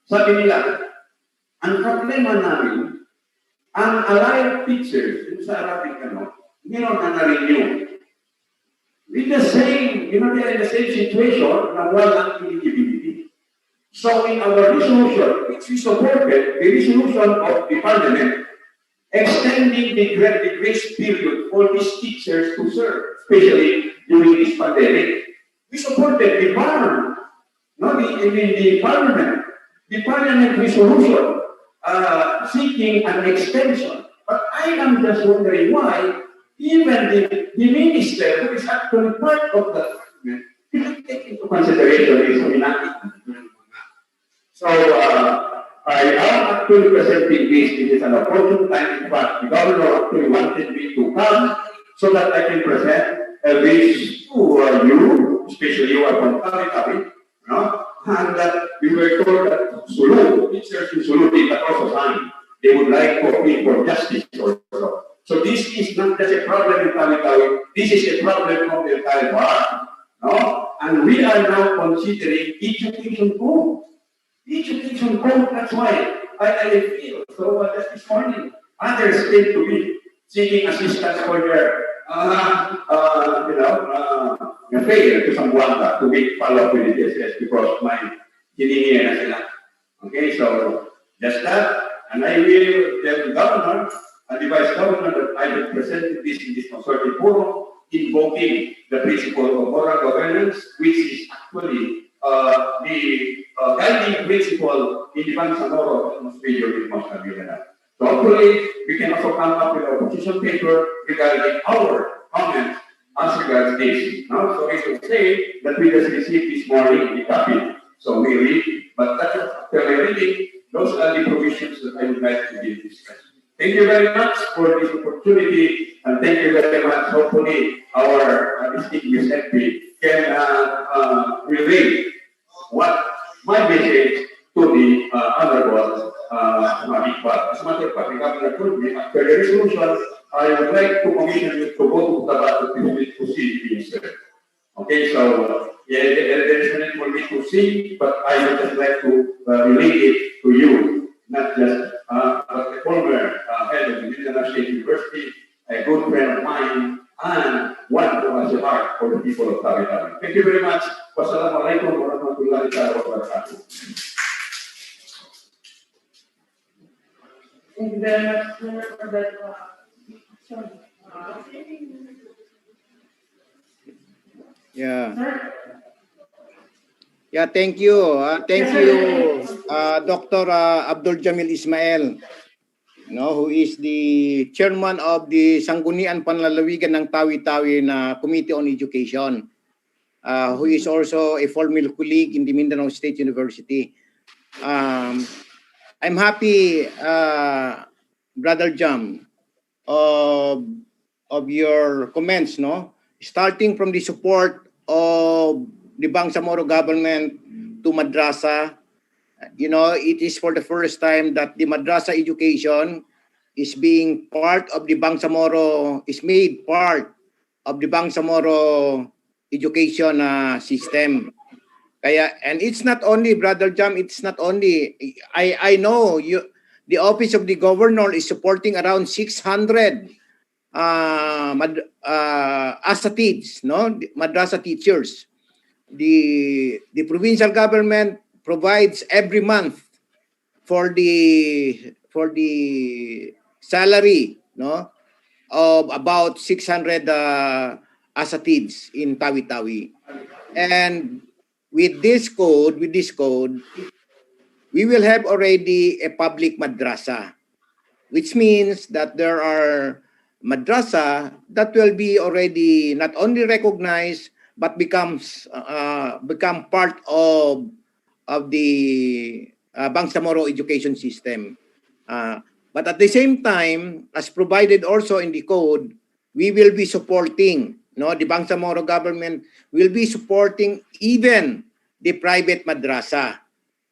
sabi nila, ang problema namin, ang allied teachers, yung sa Arabic, hindi na na-renew. With the same, they are in the same situation na walang eligibility. So in our resolution, which we supported, the resolution of the Parliament, extending the grace period for these teachers to serve, especially during this pandemic, we supported the Parliament, the Parliament resolution seeking an extension. But I am just wondering why even the minister, who is actually part of the Parliament, didn't take into consideration this humanity. So I am actually presenting this. This is an opportune time. In fact, the governor actually wanted me to come so that I can present this to you, especially you are from Tawi-Tawi, and that we were told that Sulu, teachers in Sulu, they can also sign. They would like for justice also. So this is not just a problem in Tawi-Tawi. This is a problem of the entire bar, And we are now considering education code. Education code, that's why I feel so just this morning. Others came to me seeking assistance for their failure to Sambuanga to make follow-up with the DSS because my hiningi na sila. Okay, so just that, and I will tell the governor and the vice governor that I will present this in this consulting forum, invoking the principle of moral governance, which is actually the guiding principle in the Bangsamoro video in Moscow. So hopefully we can also come up with a position paper regarding our comments as regards this. Now, sorry to say that we just received this morning the copy. So we read, but that's after reading, those are the provisions that I would like to be discussed. Thank you very much for this opportunity, and thank you very much. Hopefully, our distinguished MP can relate what my message to the honorable Iqbal. As a matter of fact, the governor told me after the resolution, I would like to commission you to go to Cotabato to see the minister. Okay, so yeah, there is a need for me to see, but I would just like to relate it to you, not just but the former head of the Mindanao State University, a good friend of mine, and one who has a heart for the people of Tawi-Tawi. Thank you very much. Wassalamualaikum warahmatullahi wabarakatuh. Thank you very much for that. Yeah. Yeah, thank you. Thank you, Dr. Abdul Jamil Ismail, who is the chairman of the Sanggunian Panlalawigan ng Tawi-Tawi na Committee on Education, who is also a former colleague in the Mindanao State University. I'm happy, Brother Jam, of your comments, starting from the support of the Bangsamoro government to madrasa. It is for the first time that the madrasa education is being part of the Bangsamoro, is made part of the Bangsamoro education system. And it's not only, Brother Jam, it's not only, I know the office of the governor is supporting around 600 asatids, madrasa teachers. The provincial government provides every month for the salary, of about 600 asatids in Tawi-Tawi. And with this code, we will have already a public madrasa, which means that there are madrasa that will be already not only recognized but become part of the Bangsamoro education system. But at the same time, as provided also in the code, we will be supporting, the Bangsamoro government will be supporting even the private madrasa.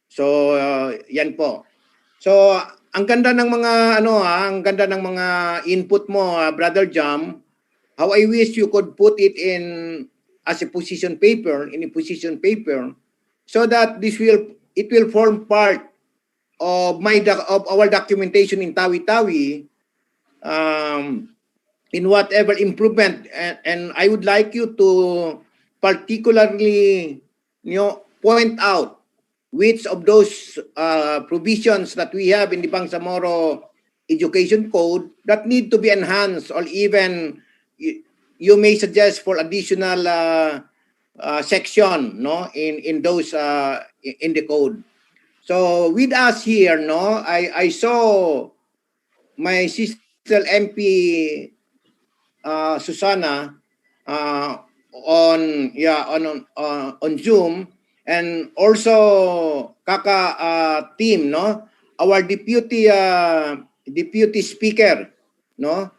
So yan po. So ang ganda ng mga ang ganda ng mga input mo, Brother Jam. How I wish you could put it in as a position paper, so that it will form part of our documentation in Tawi-Tawi, in whatever improvement, and I would like you to particularly point out which of those provisions that we have in the Bangsamoro Education Code that need to be enhanced, or even you may suggest for additional section, in those in the code. So with us here, I saw my sister MP Susana on Zoom, and also Kaka team, our deputy speaker, the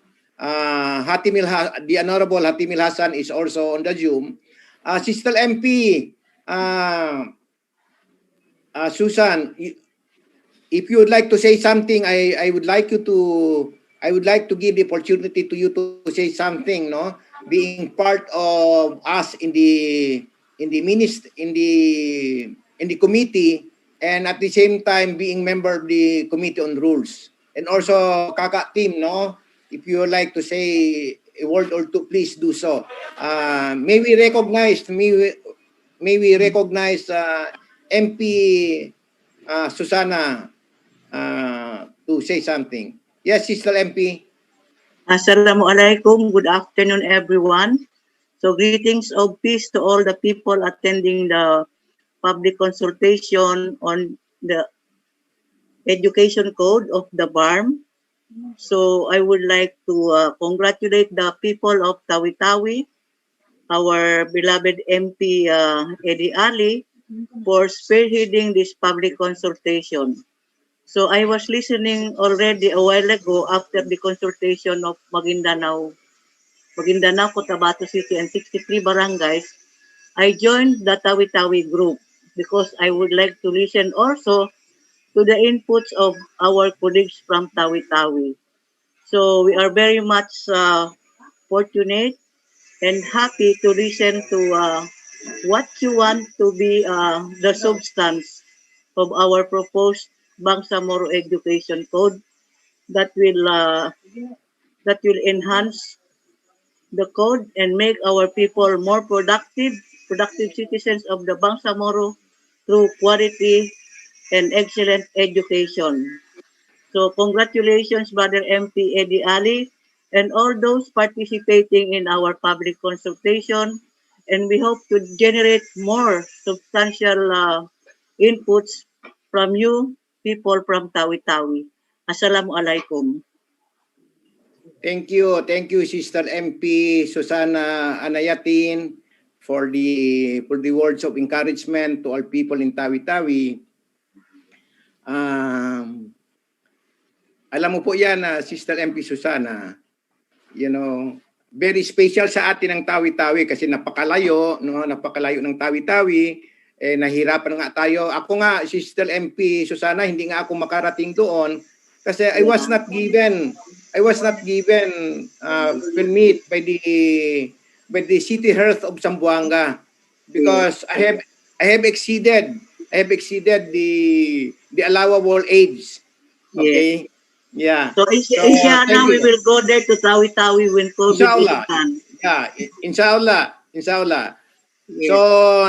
Honorable Hatimil Hassan is also on the Zoom. Sister MP Susan, if you would like to say something, I would like to give the opportunity to you to say something, being part of us in the committee, and at the same time being member of the Committee on Rules. And also Kaka team, if you would like to say a word or two, please do so. May we recognize MP Susana to say something. Yes, Sister MP. Assalamualaikum. Good afternoon, everyone. So greetings of peace to all the people attending the public consultation on the education code of the BARM. So I would like to congratulate the people of Tawi-Tawi our beloved MP Eddie Ali for spearheading this public consultation. So I was listening already a while ago after the consultation of Maguindanao, Cotabato City, and 63 barangays. I joined the Tawi-Tawi group because I would like to listen also to the inputs of our colleagues from Tawi-Tawi. So we are very much fortunate and happy to listen to what you want to be the substance of our proposed Bangsamoro Education Code that will enhance the code and make our people more productive citizens of the Bangsamoro through quality and excellent education. So congratulations, Brother MP Eddie Ali, and all those participating in our public consultation. And we hope to generate more substantial inputs from you, people from Tawi-Tawi. Assalamualaikum. Thank you, Sister MP Susana Anayatin, for the words of encouragement to all people in Tawi-Tawi. Alam mo po yan, Sister MP Susana, very special sa atin ang Tawi-Tawi kasi napakalayo ng Tawi-Tawi. Nahirapan nga tayo. Ako nga, Sister MP Susana, hindi nga ako makarating doon kasi I was not given permit by the City Health of Zamboanga because I have exceeded the allowable age. Okay. Yeah. So inshallah we will go there to Tawi-Tawi when COVID is done. Yeah, inshallah. Yeah. So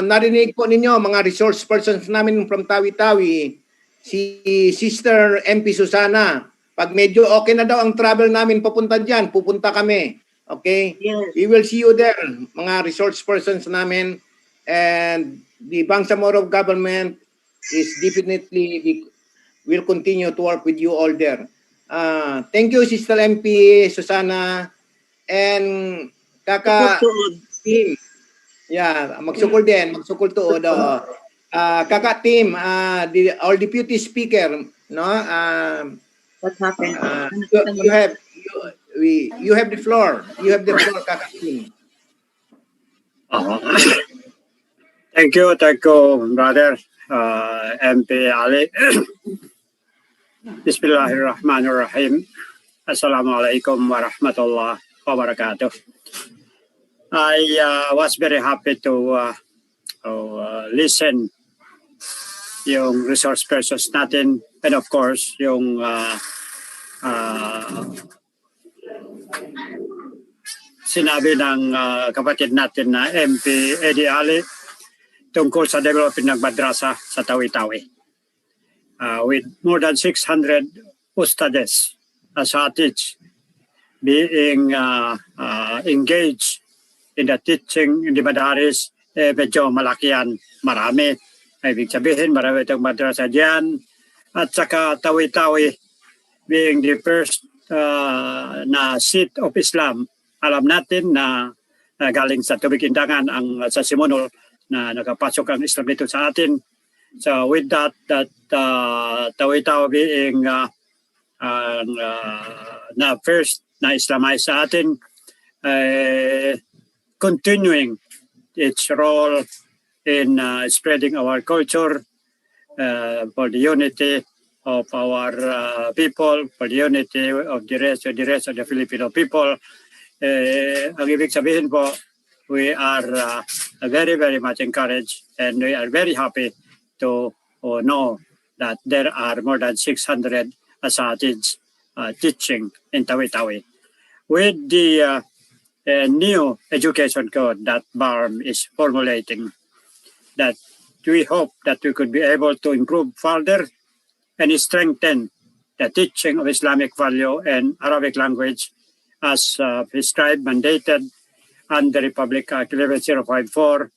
narinig po ninyo mga resource persons namin from Tawi-Tawi, si Sister MP Susana. Pag medyo okay na daw ang travel namin papunta diyan, pupunta kami. Okay? Yes. We will see you there, mga resource persons namin, and the Bangsamoro government is definitely will continue to work with you all there. Thank you, Sister MP Susana, and kaka team. Yeah, magsukol tuod. Kaka team, our deputy speaker, no? What happened? You have the floor. You have the floor, kaka team. Thank you, brother MP Ali. Bismillahirrahmanirrahim. Assalamualaikum warahmatullahi wabarakatuh. I was very happy to listen yung resource persons natin, and of course yung sinabi ng kapatid natin na MP Eddie Ali tungkol sa development ng madrasa sa Tawi-Tawi. With more than 600 ustades, asatids, being engaged in the teaching in the madaris, medyo malaki yan, marami. Ibig sabihin, marami itong madrasa diyan. At saka Tawi-Tawi, being the first na seat of Islam, alam natin na galing sa Tubig Indangan ang sa Simonol na nakapasok ang Islam dito sa atin. So with that Tawi-Tawi being na first na Islamized sa atin, continuing its role in spreading our culture for the unity of our people, for the unity of the rest of the Filipino people. Ang ibig sabihin po, we are very, very much encouraged, and we are very happy to know that there are more than 600 asatids teaching in Tawi-Tawi. With the new education code that BARM is formulating, that we hope that we could be able to improve further and strengthen the teaching of Islamic value and Arabic language as prescribed, mandated under Republic Act 11054.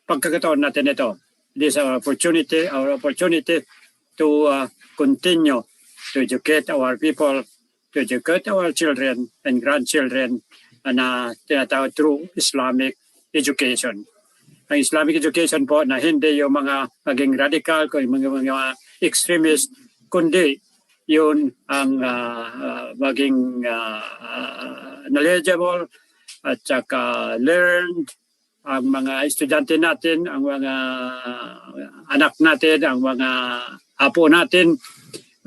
Pagkakataon natin ito, this is our opportunity to continue to educate our people to educate our children and grandchildren na tinatawag through Islamic education. Ang Islamic education po na hindi yung mga maging radical, kung mga extremist, kundi yun ang maging knowledgeable at saka learned ang mga estudyante natin, ang mga anak natin, ang mga apo natin,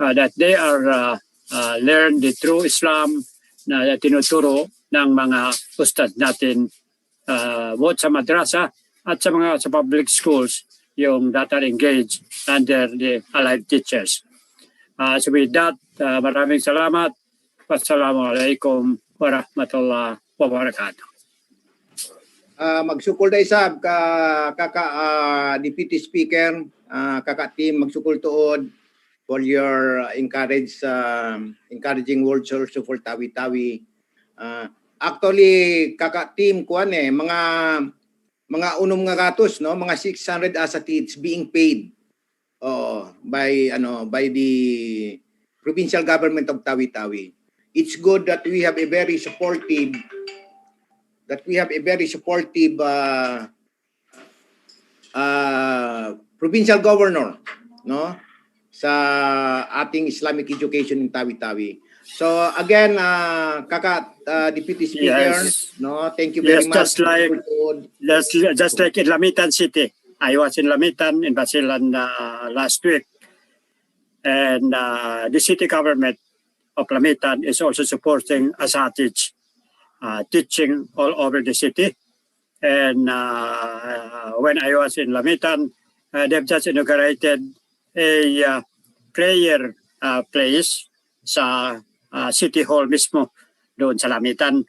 that they are learn the true Islam na tinuturo ng mga ustad natin both sa madrasa at sa public schools yung that are engaged under the allied teachers. So with that, maraming salamat. Wassalamualaikum warahmatullahi wabarakatuh. Magsukol da isab kaka Deputy Speaker, kaka team magsukol tuod for your encouraging words also for Tawi-Tawi. Actually kaka team kuan mga unom nga gatos, no, mga 600 asatids being paid by the provincial government of Tawi-Tawi. It's good that we have a very supportive provincial governor, no, sa ating Islamic education in Tawi-Tawi. So again, kaka Deputy Speaker, Yes. no, thank you very much. Just like in Lamitan City. I was in Lamitan in Basilan last week, and the city government of Lamitan is also supporting Asatij teaching all over the city. And when I was in Lamitan, they've just inaugurated a prayer place sa City Hall mismo doon sa Lamitan.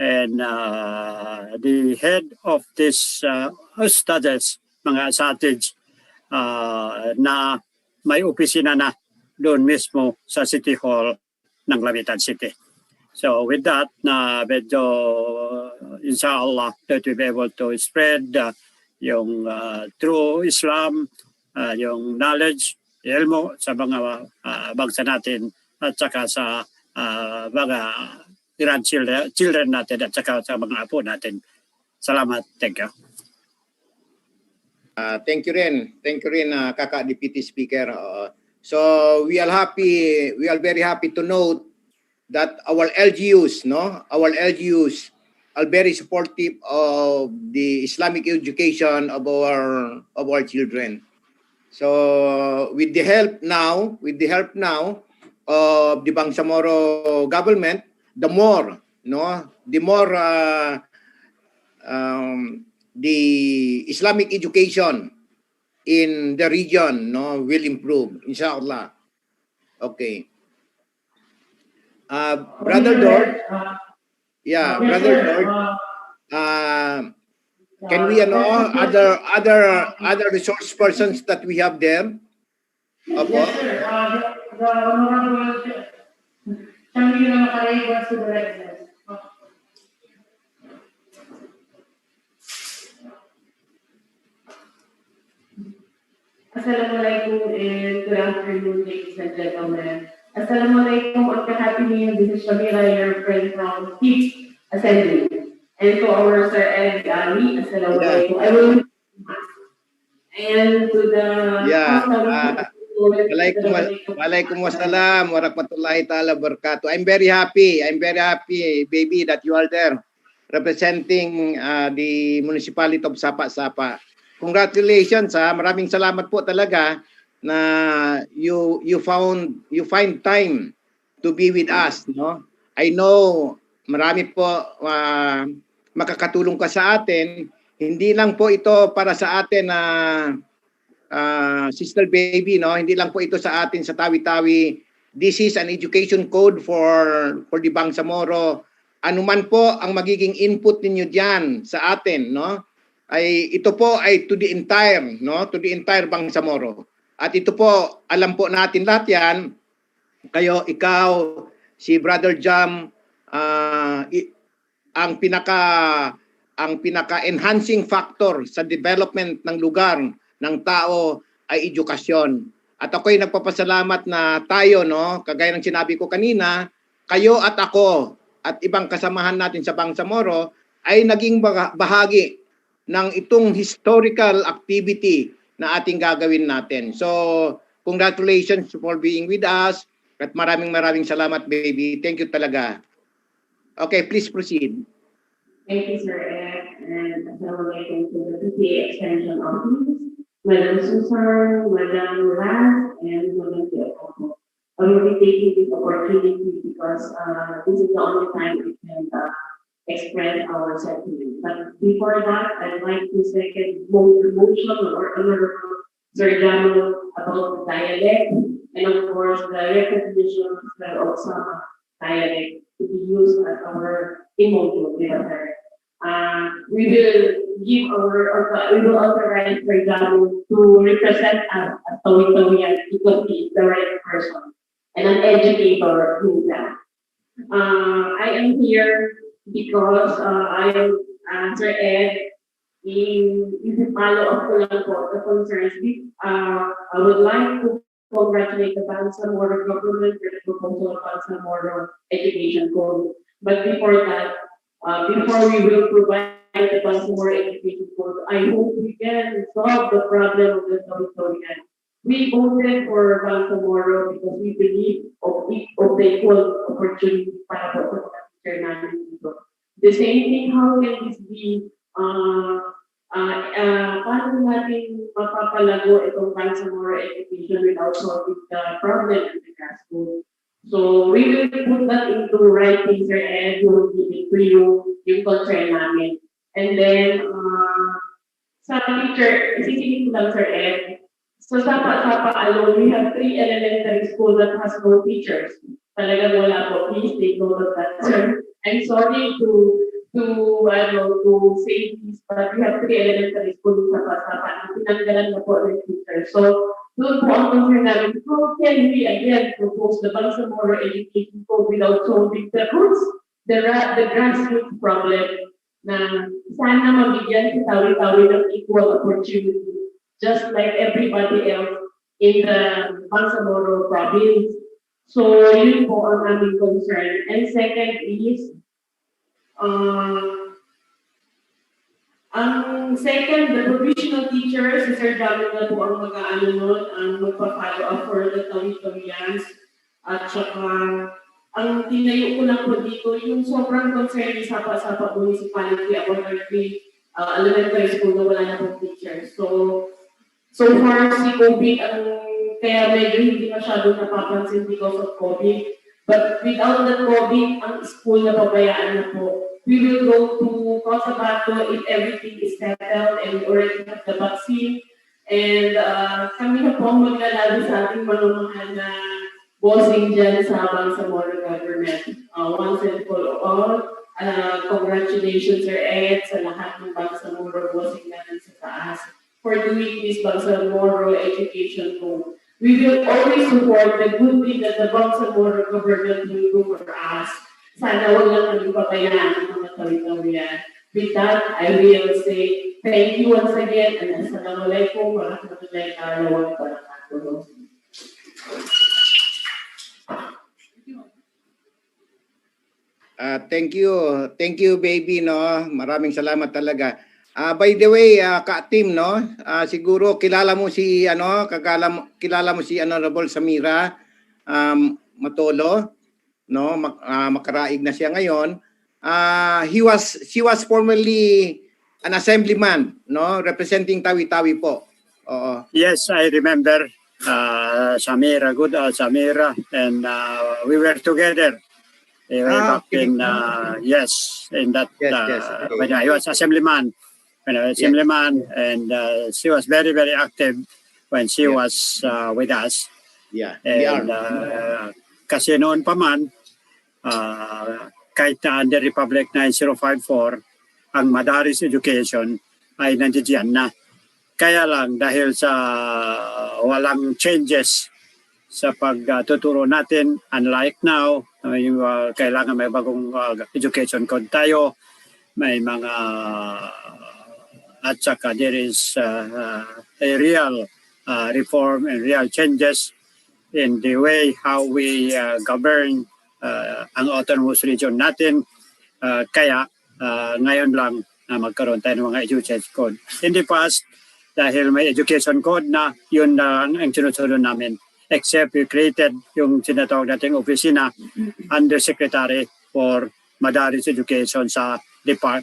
And the head of this studies, mga Asatij, na may opisina na doon mismo sa City Hall ng Lamitan City. So with that, medyo inshallah that we'll be able to spread yung true Islam, yung knowledge, ilmo sa mga bangsa natin at saka sa mga grandchildren natin at saka sa mga apo natin. Salamat. Thank you. Thank you rin, kaka Deputy Speaker. So we are very happy to note that our LGUs are very supportive of the Islamic education of our children. So with the help now of the Bangsamoro government, the more the Islamic education in the region, no, will improve, inshallah. Okay. Brother George, Brother George, can we other resource persons that we have there? Opo. Yes, sir. The Honorable Shangri Nakaray wants to direct this. Assalamualaikum and good afternoon, ladies and gentlemen. Assalamualaikum and happy new year. This is Shamira, your friend from Fifth Assembly. And to our Sir Ed Ali, assalamualaikum. I will and to the Waalaikumsalam warahmatullahi ta'ala wabarakatuh. I'm very happy, baby, that you are there representing the municipality of Sapa-Sapa. Congratulations, maraming salamat po talaga na you find time to be with us, no? I know marami po makakatulong ka sa atin. Hindi lang po ito para sa atin na Sister Baby, no? Hindi lang po ito sa atin sa Tawi-Tawi. This is an education code for the Bangsamoro. Ano man po ang magiging input ninyo diyan sa atin, no? Ito po ay to the entire, no? To the entire Bangsamoro. At ito po, alam po natin lahat yan. Kayo, ikaw, si Brother Jam, ang pinaka-enhancing factor sa development ng lugar, ng tao, ay edukasyon. At ako'y nagpapasalamat na tayo, no, kagaya ng sinabi ko kanina, kayo at ako at ibang kasamahan natin sa Bangsamoro ay naging bahagi ng itong historical activity na ating gagawin natin. So, congratulations for being with us at maraming salamat, baby. Thank you talaga. Okay, please proceed. Thank you, Sir Ed, and assalamualaikum to the BTA Extension Office, Madam Susan, Madam Raz, and Madam Diego. I will be taking this opportunity because this is the only time we can express our sentiment. But before that, I'd like to second the motion or Honorable Sir Jamo about the dialect, and of course the recognition of some dialect to be used as our emotion. We will authorize Sir Jamo to represent us as Tawi-Tawian because he is the right person and an educator himself. I am here because I am Sir Ed. If you follow up ko lang po the concerns, I would like to congratulate the Bangsamoro government for the proposal of Bangsamoro Education Code. But before that, before we will provide the Bangsamoro Education Code, I hope we can solve the problem of the Tawi-Tawian. We voted for Bangsamoro because we believe of the equal opportunity para po sa teacher namin dito. The same thing, how can this be, paano natin mapapalago itong Bangsamoro education without solving the problem in the classroom? So we will put that into writing, Sir Ed, we will give it to you, yung concern namin. And then, sa teacher, isisingin ko lang, Sir Ed, so Sapa alone, we have 3 elementary schools that has no teachers. Talagang wala po. Please take note of that, sir. I'm sorry to say this, but we have 3 elementary schools sa Sapa na pinanggalan na po ng teachers. So, doon po ang concern namin, how can we again propose the Bangsamoro Education Code without solving the roots, the grassroots problem na sana mabigyan si Tawi-Tawi ng equal opportunity, just like everybody else in the Bangsamoro province. So, yun po ang aming concern. And second is, the provisional teachers, si Sir Dami na po ang mag-aano nun, ang magpa-follow up for the Tawi-Tawians. At saka, ang tinayo ko lang po dito, yung sobrang concern ni Sapa Municipality about our 3 elementary school na wala na pong teachers. So far, si COVID kaya medyo hindi masyadong napapansin because of COVID. But without the COVID, ang school na pabayaan na po. We will go to Cotabato if everything is settled and we already have the vaccine. And kami na po ang maglalabi sa ating manumahal na bossing dyan sa Bangsamoro government. Once and for all, congratulations, Sir Ed, sa lahat ng Bangsamoro bossing natin sa taas for doing this Bangsamoro Education Code. We will always support the good thing that the Bangsamoro government will do for us. Sana wag lang kami pabayaan ng mga Tawi-Tawian. With that, I will say thank you once again and assalamualaikum warahmatullahi wabarakatuh. Thank you baby, no. Maraming salamat talaga. By the way, ka-team, no, siguro kilala mo si Honorable Samira Matolo, no, makaraig na siya ngayon. She was formerly an assemblyman, no, representing Tawi-Tawi po. Yes, I remember Samira, good Samira, and we were together. Back in in that Okay. when I was assemblyman. And she was very, very active when she was with us. Yeah, and kasi noon pa man, kahit na under Republic 9054, ang Madaris Education ay nandiyan na. Kaya lang dahil sa walang changes sa pagtuturo natin, unlike now, kailangan may bagong education code tayo, may mga at saka there is a real reform and real changes in the way how we govern ang autonomous region natin. Kaya ngayon lang magkaroon tayo ng mga education code. In the past, dahil may education code na, yun lang ang sinusunod namin. Except we created yung sinatawag nating opisina Undersecretary for Madaris Education sa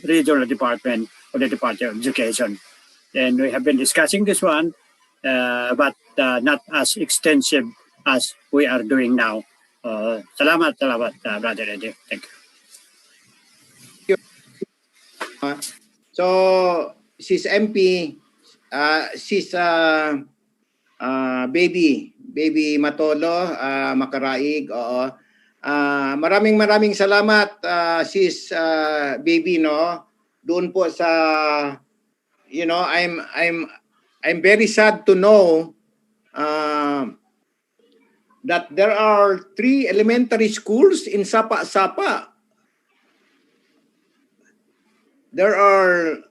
Regional Department of the Department of Education. And we have been discussing this one, but not as extensive as we are doing now. Salamat, Brother Eddie. Thank you. So, sis MP, sis Baby Matolo, Makaraig, oo. Maraming salamat, sis Baby, no? Doon po sa, you know, I'm very sad to know that there are 3 elementary schools in Sapa-Sapa. There are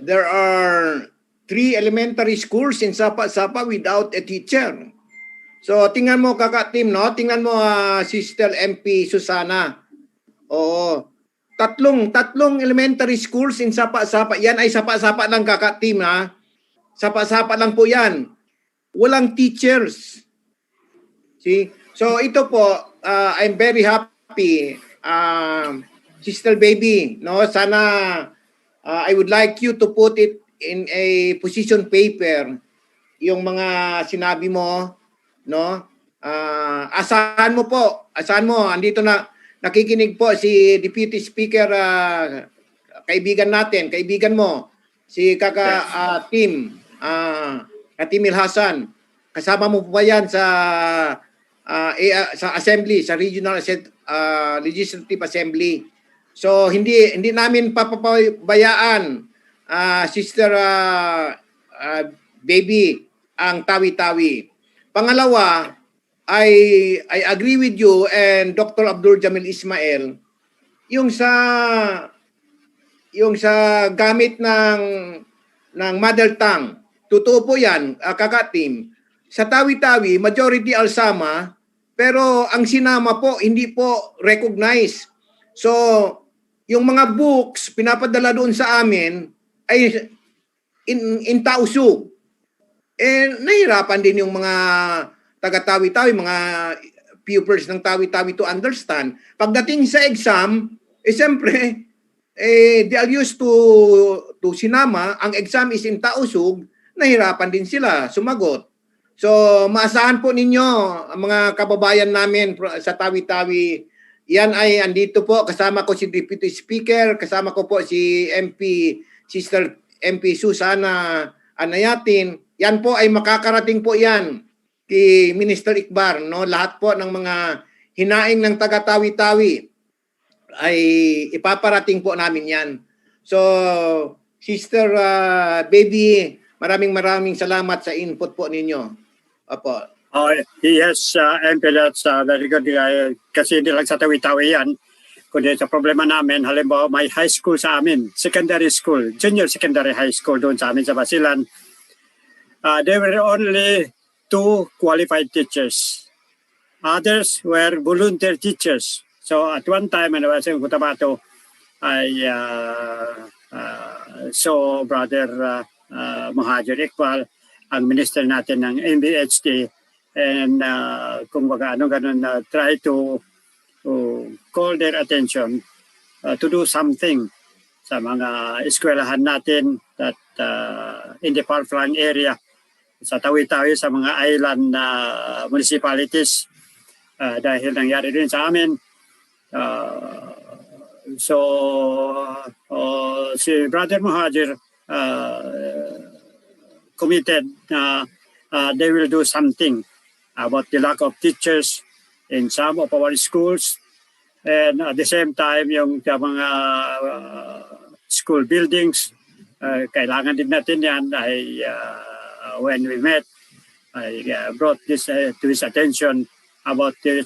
3 elementary schools in Sapa-Sapa without a teacher. So tingnan mo kaka-team, no? Tingnan mo Sister MP Susana. Oo. Tatlong elementary schools in Sapa-Sapa. Yan ay Sapa-Sapa lang kaka-team, ha. Sapa-Sapa lang po yan. Walang teachers. See? So ito po, I'm very happy. Sister Baby, no? Sana I would like you to put it in a position paper yung mga sinabi mo, no? Asahan mo, andito na nakikinig po si Deputy Speaker, kaibigan mo, si Tim Katimil Hasan. Kasama mo po ba yan sa assembly, sa Regional Legislative Assembly? So hindi namin papabayaan, Sister Baby, ang tawi-tawi. Pangalawa, I agree with you and Dr. Abdul Jamil Ismail yung sa gamit ng mother tongue. Totoo po yan, kaka-team. Sa tawi-tawi, majority Alsama, pero ang sinama po hindi po recognized. So, yung mga books pinapadala doon sa amin ay in Tausug. Nahirapan din yung mga taga-tawi-tawi, mga pupils ng tawi-tawi to understand. Pagdating sa exam, siyempre, they are used to sinama. Ang exam is in Tausug, nahirapan din sila sumagot. So, maasahan po ninyo, mga kababayan namin sa tawi-tawi, yan ay andito po, kasama ko si Deputy Speaker, kasama ko po si Sister MP Susana Anayatin. Yan po ay makakarating po yan kay Minister Ikbar, no? Lahat po ng mga hinaing ng taga-tawi-tawi ay ipaparating po namin yan. So, Sister Baby, maraming salamat sa input po ninyo. Opo. Yes, MP, that's very good. Kasi hindi lang sa tawi-tawi yan, kundi sa problema namin, halimbawa may high school sa amin, secondary school, junior secondary high school doon sa amin sa Basilan. There were only 2 qualified teachers. Others were volunteer teachers. So at one time, when I was in Cotabato, I saw Brother Muhajir Iqbal, ang minister natin ng MBHD, and kung baga ganun, try to call their attention to do something sa mga eskwelahan natin that in the far-flung area, sa tawi-tawi, sa mga island municipalities, dahil nangyari rin sa amin. So si Brother Muhajir committed they will do something about the lack of teachers in some of our schools, and at the same time yung mga school buildings, kailangan din natin yan. When we met, I brought this to his attention about the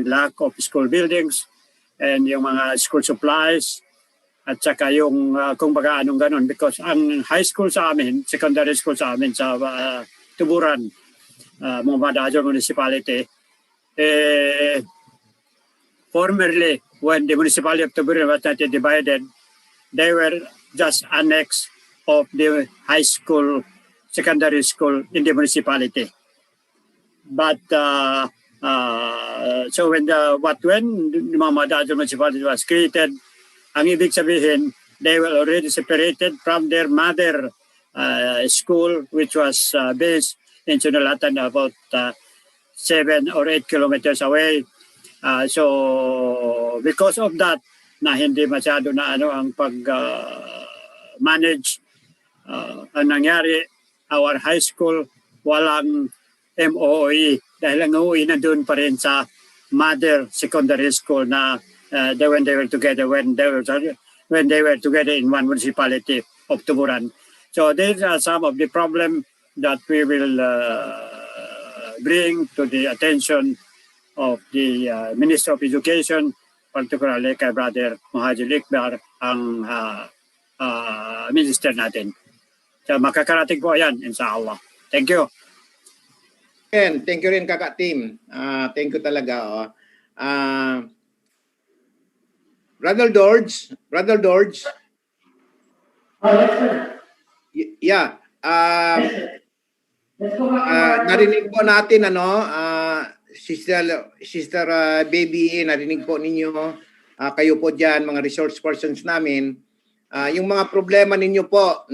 lack of school buildings and yung mga school supplies, at saka yung kung baga anong ganun, because ang high school sa amin, secondary school sa amin sa Tuburan, Muhammad municipality. Formerly, when the municipality of Tuburan was not yet divided, they were just annex of the high school, secondary school in the municipality. But so when the Muhammad municipality was created, ang ibig sabihin, they were already separated from their mother school, which was based in Sunalatan, about 7 or 8 kilometers away. So because of that, na hindi masyado na ang pag-manage, ang nangyari, our high school walang MOE dahil ang MOE na doon pa rin sa mother secondary school na when they were together in one municipality of Tuburan. So these are some of the problem that we will bring to the attention of the Minister of Education, particularly kay Brother Muhajir Ikbar, ang minister natin. So makakarating po yan, inshallah. Thank you. Thank you rin, Kaka Tim. Thank you talaga. Brother George. Yes, sir. Yeah. Let's go back. Narinig po natin, Sister Baby, narinig po ninyo, kayo po dyan, mga resource persons namin, yung mga problema ninyo po,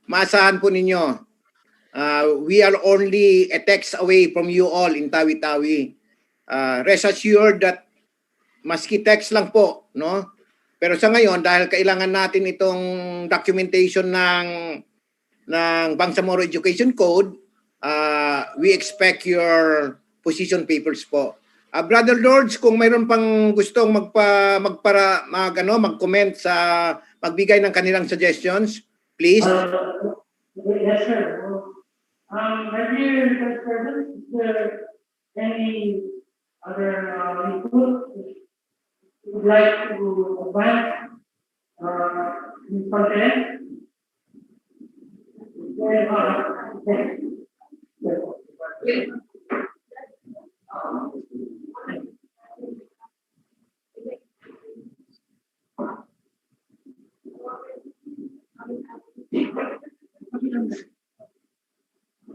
maasahan po ninyo. We are only a text away from you all in Tawi-Tawi. Rest assured that maski text lang po, pero sa ngayon, dahil kailangan natin itong documentation ng Bangsamoro Education Code, we expect your position papers po. Brother Lords, kung mayroon pang gustong mag-comment sa magbigay ng kanilang suggestions, please. Yes, sir. My dear President, is there any other input you would like to advance in content?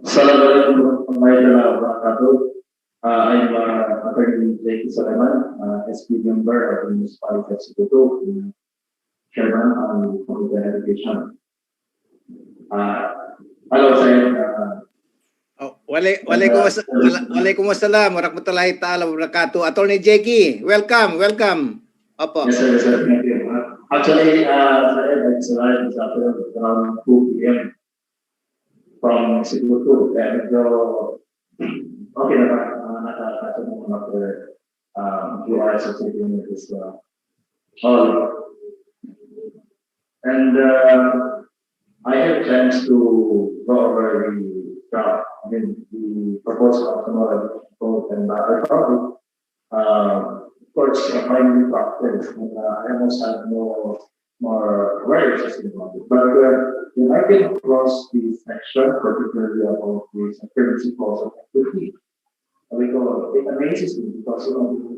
Assalamualaikum warahmatullahi wabarakatuh. I'm Attorney Jake Salaman, SP member of the Municipality Executive, Chairman on Committee on Education. Hello, sir. Waalaikumsalam warahmatullahi ta'ala wabarakatuh. Attorney Jackie, welcome. Opo. Yes, sir. Thank you. Actually, sir, it's arrived this afternoon around 2 p.m. from Cebu. And okay, nakakataon after few hours of sitting in this hall. And I had a chance to go over the proposal of tomorrow, and I found it, of course, finally practice, and I almost had more awareness about it. But when I came across this section, particularly about these principles of equity, it amazes me because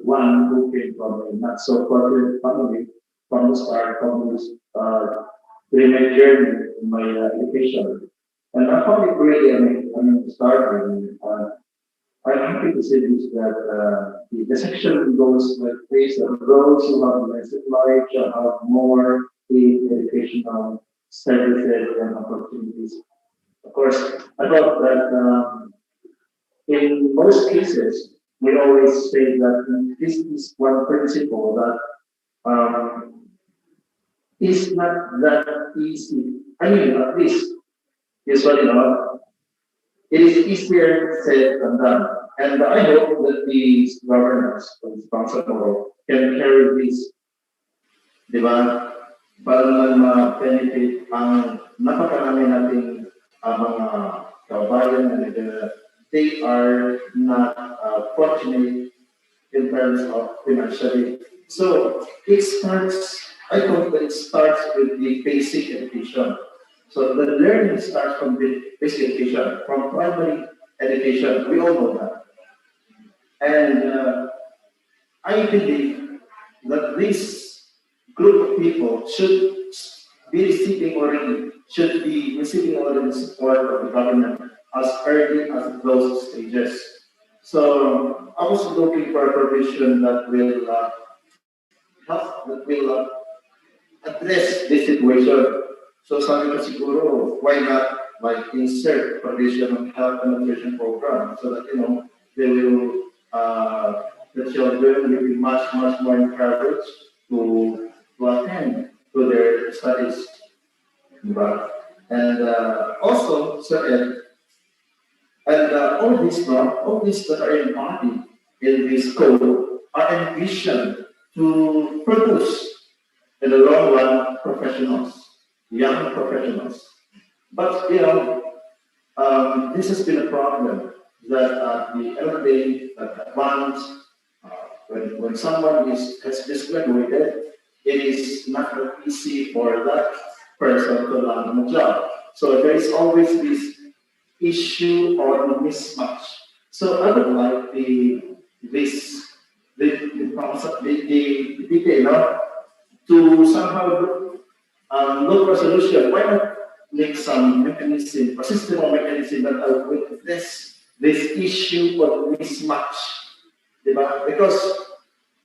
one who came from a not so fortunate family from the start, from this during my journey in my education, and I found it really startling. I'm happy to say this that the section goes like this: those who have less life shall have more educational services and opportunities. Of course, I thought that in most cases we always say that this is one principle that is not that easy. I mean, at least usually it is easier said than done. And I hope that these governors of Bangsamoro can carry this, di ba? Para ma-benefit ang napakarami nating mga kabayan na they are not fortunate in terms of financially. So it starts, I hope that it starts with the basic education. So the learning starts from the basic education, from primary education. We all know that. And I believe that this group of people should be receiving already support of the government as early as those stages. So I was looking for a provision that will address this situation. So sabi ko siguro, why not like insert provision of health and nutrition program so that they will the children will be much more encouraged to attend to their studies. Diba? And also, Sir Ed, and all these that are embodied in this code are envisioned to produce in the long run professionals, young professionals. But this has been a problem that at the end of the day, that once when someone has just graduated, it is not that easy for that person to land on a job. So there is always this issue or mismatch. So I would like the BTA, to somehow look for a solution. Why not make some mechanism, a system of mechanism that will address this issue of mismatch? Because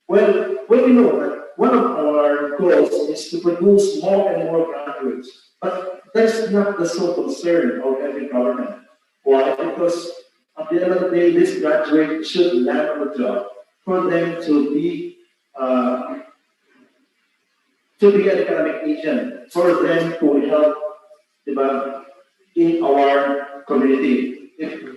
when we know that one of our goals is to produce more and more graduates, but that's not the sole concern of every government. Why? Because at the end of the day, this graduate should land on a job for them to be an economic agent, for them to help in our community. If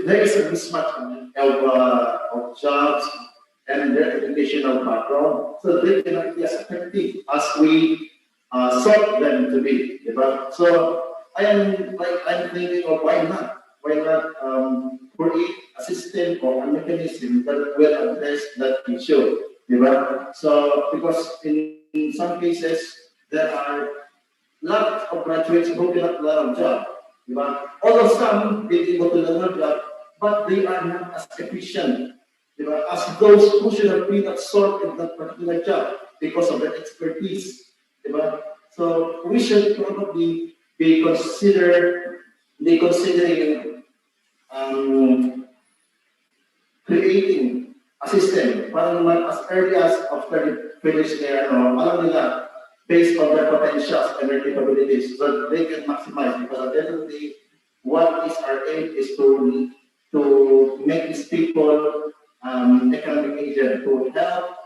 there is a mismatch of jobs and their educational background, so they cannot be as effective as we sought them to be. So I'm thinking of why not create a system or a mechanism that will address that issue. So because in some cases there are lots of graduates who cannot land a job. Although some be able to land a job, but they are not as efficient as those who should have been absorbed in that particular job because of their expertise. So we should probably be considering creating a system para naman as early as after they finish their alam nila, based on their potentials and their capabilities, so that they can maximize. Because at the end of the day, what is our aim is to make these people economic agent, to help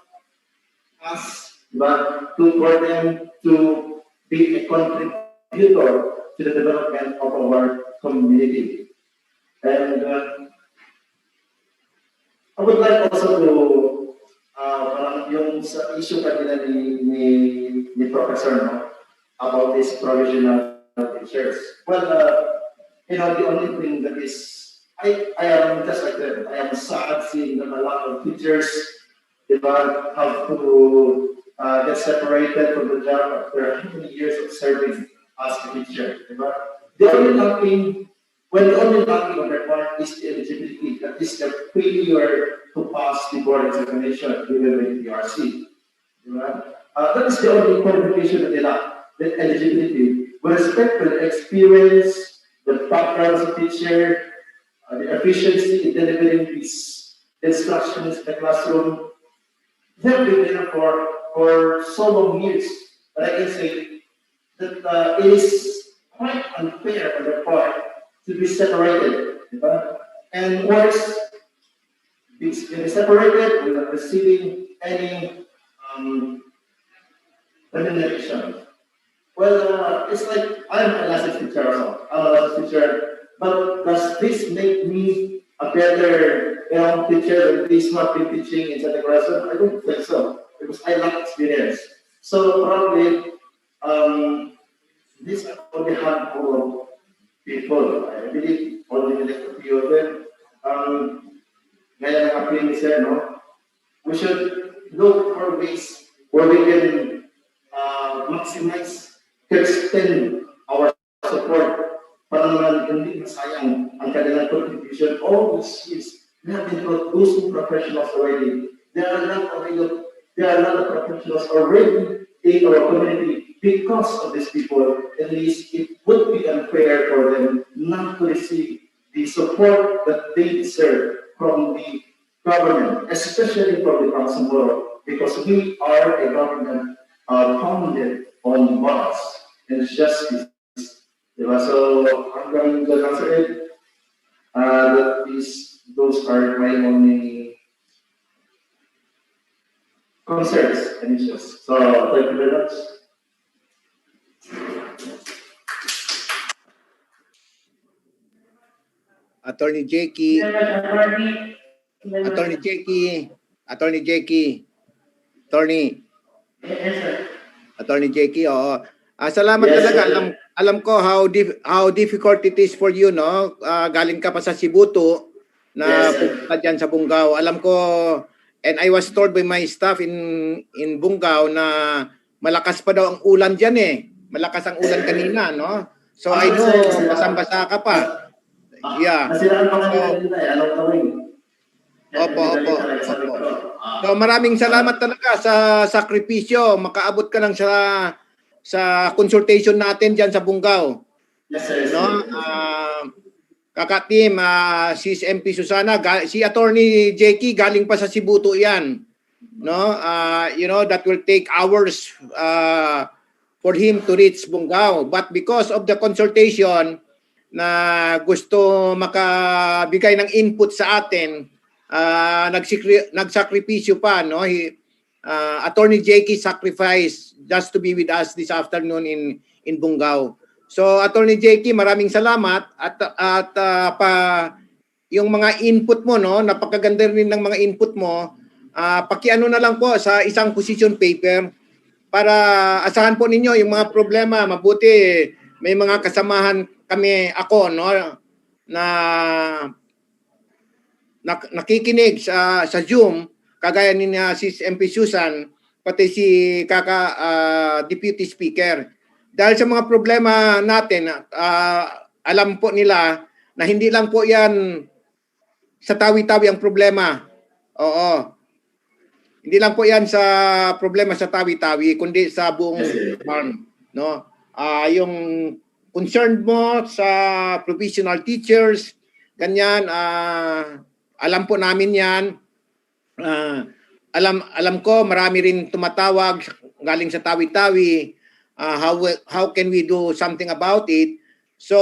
us, but for them to be a contributor to the development of our community. And I would like also to yung sa issue kanina ni Professor about this provisional teachers. Well, the only thing that is, I am just like that. I am sad seeing that a lot of teachers have to get separated from the job after how many years of serving as a teacher. The only lacking on their part is the eligibility, that is the failure to pass the board examination given by the PRC. That is the only qualification that they lack, the eligibility. With respect to the experience, the background as a teacher, the efficiency in delivering these instructions in the classroom, they have been there for so long years that I can say that it is quite unfair on their part to be separated. And worse, being separated without receiving any remuneration. Well, it's like I'm a licensed teacher also. I'm a licensed teacher, but does this make me a better teacher than these who have been teaching in Santa Cruz? I don't think so, because I lack experience. So probably these are only a handful of people. I believe only a few of them. Gaya ng appeal ni Sir, we should look for ways where we can maximize to extend our support contribution, all these years, we have been producing professionals already. There are a lot of professionals already in our community because of these people. At least it would be unfair for them not to receive the support that they deserve from the government, especially from the Bangsamoro, because we are a government founded on bonds and justice. So I'm going to answer it. Those are my only concerns and issues. So thank you very much. Attorney Jakey. Attorney Jakey. Attorney Jakey. Attorney Jakey, oo. Salamat Yes, talaga. sir. Alam ko how difficult it is for you, no? Galing ka pa sa Sibuto na Yes, sir. pupunta dyan sa Bungaw. Alam ko, and I was told by my staff in Bungaw na malakas pa daw ang ulan dyan eh. Malakas ang ulan kanina, no? So I know, basang-basa ka pa. Yeah. Nasiraan pa kanina nila eh. Alam ko rin. Opo. So maraming salamat talaga sa sakripisyo. Makaabot ka lang sa consultation natin diyan sa Bungaw. Yes, sir. No? Kaka-team, si MP Susana, si Attorney Jakey galing pa sa Sibuto 'yan. No? You know, that will take hours for him to reach Bungaw. But because of the consultation na gusto makabigay ng input sa atin, nagsakripisyo pa, no? Attorney Jakey sacrificed just to be with us this afternoon in Bungaw. So Attorney Jakey, maraming salamat at yung mga input mo, no, napakaganda rin ng mga input mo. Pakiano na lang po sa isang position paper para asahan po ninyo yung mga problema. Mabuti may mga kasamahan kami, ako, no, na nakikinig sa Zoom, kagaya ni Sis MP Susan, pati si Deputy Speaker. Dahil sa mga problema natin, alam po nila na hindi lang po yan sa Tawi-Tawi ang problema. Oo. Hindi lang po yan sa problema sa Tawi-Tawi, kundi sa buong farm. No? Yung concerned mo sa provisional teachers, ganyan, alam po namin yan. Alam ko marami rin tumatawag galing sa Tawi-Tawi. How can we do something about it? So,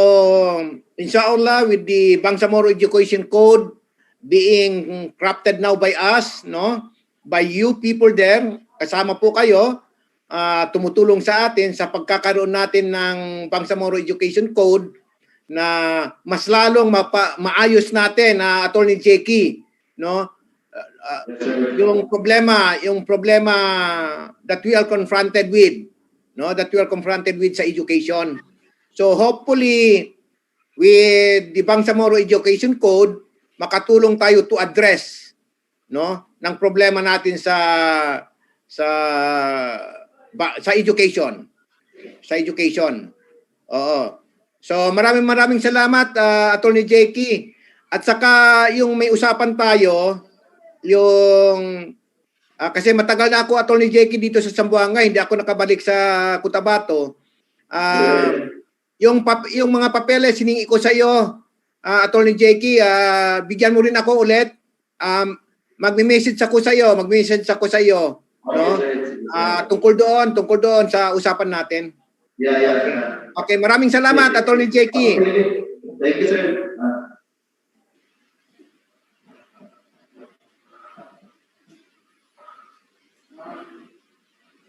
inshallah, with the Bangsamoro Education Code being crafted now by us, no, by you people there, kasama po kayo, tumutulong sa atin sa pagkakaroon natin ng Bangsamoro Education Code na mas lalong maayos natin, Attorney Jakey, no? Yung problema that we are confronted with, no, sa education. So hopefully with the Bangsamoro Education Code, makatulong tayo to address, no, ng problema natin sa education. Sa education. Oo. So maraming salamat, Attorney Jakey. At saka yung may usapan tayo, yung kasi matagal na ako, Attorney Jakey, dito sa Zamboanga, hindi ako nakabalik sa Cotabato. Yung mga papeles hiningi ko sa iyo, Attorney Jakey, bigyan mo rin ako ulit. Magme-message ako sa iyo, no? Tungkol doon sa usapan natin. Yeah. Okay, maraming salamat, Attorney Jakey. Okay. Thank you, sir.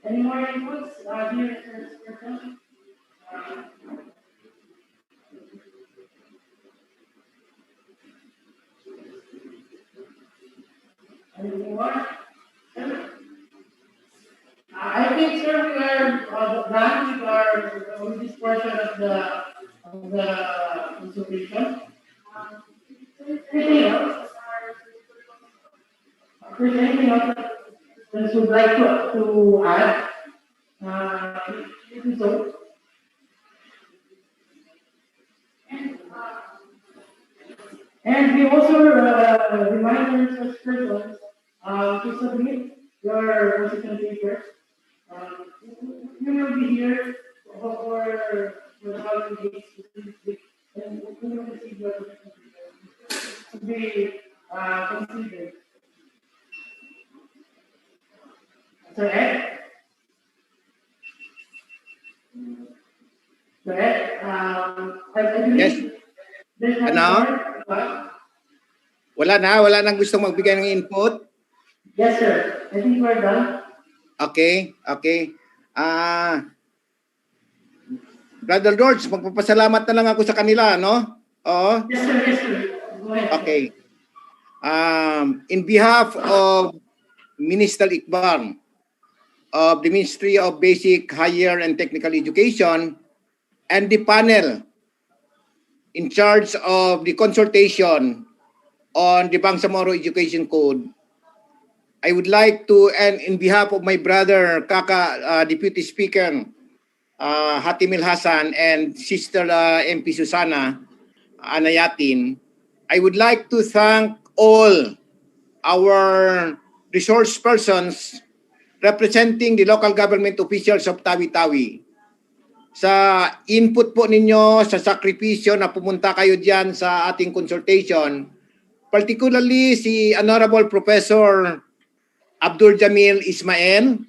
Any more inputs? Dear first person? Anything more? I think, sir, we are done with this portion of the consultation. Anything else? If there's anything else that you would like to add, you can so. And we also remind such persons to submit your position papers. We will be here for the following days this week, and we will receive your position papers to be considered. So, Ed? So, Ed, I Yes. believe there's one Ano? more. Wala nang gusto magbigay ng input? Yes, sir. I think we're done. Okay. Brother George, magpapasalamat na lang ako sa kanila, no? Oo. Yes, sir. Yes, sir. Go ahead. Okay. In behalf of Minister Iqbal of the Ministry of Basic, Higher and Technical Education and the panel in charge of the consultation on the Bangsamoro Education Code, I would like to, and in behalf of my brother, Deputy Speaker, Hatimil Hassan, and Sister MP Susana Anayatin, I would like to thank all our resource persons representing the local government officials of Tawi-Tawi. Sa input po ninyo, sa sakripisyo na pumunta kayo diyan sa ating consultation, particularly si Honorable Professor Abdul Jamil Ismail,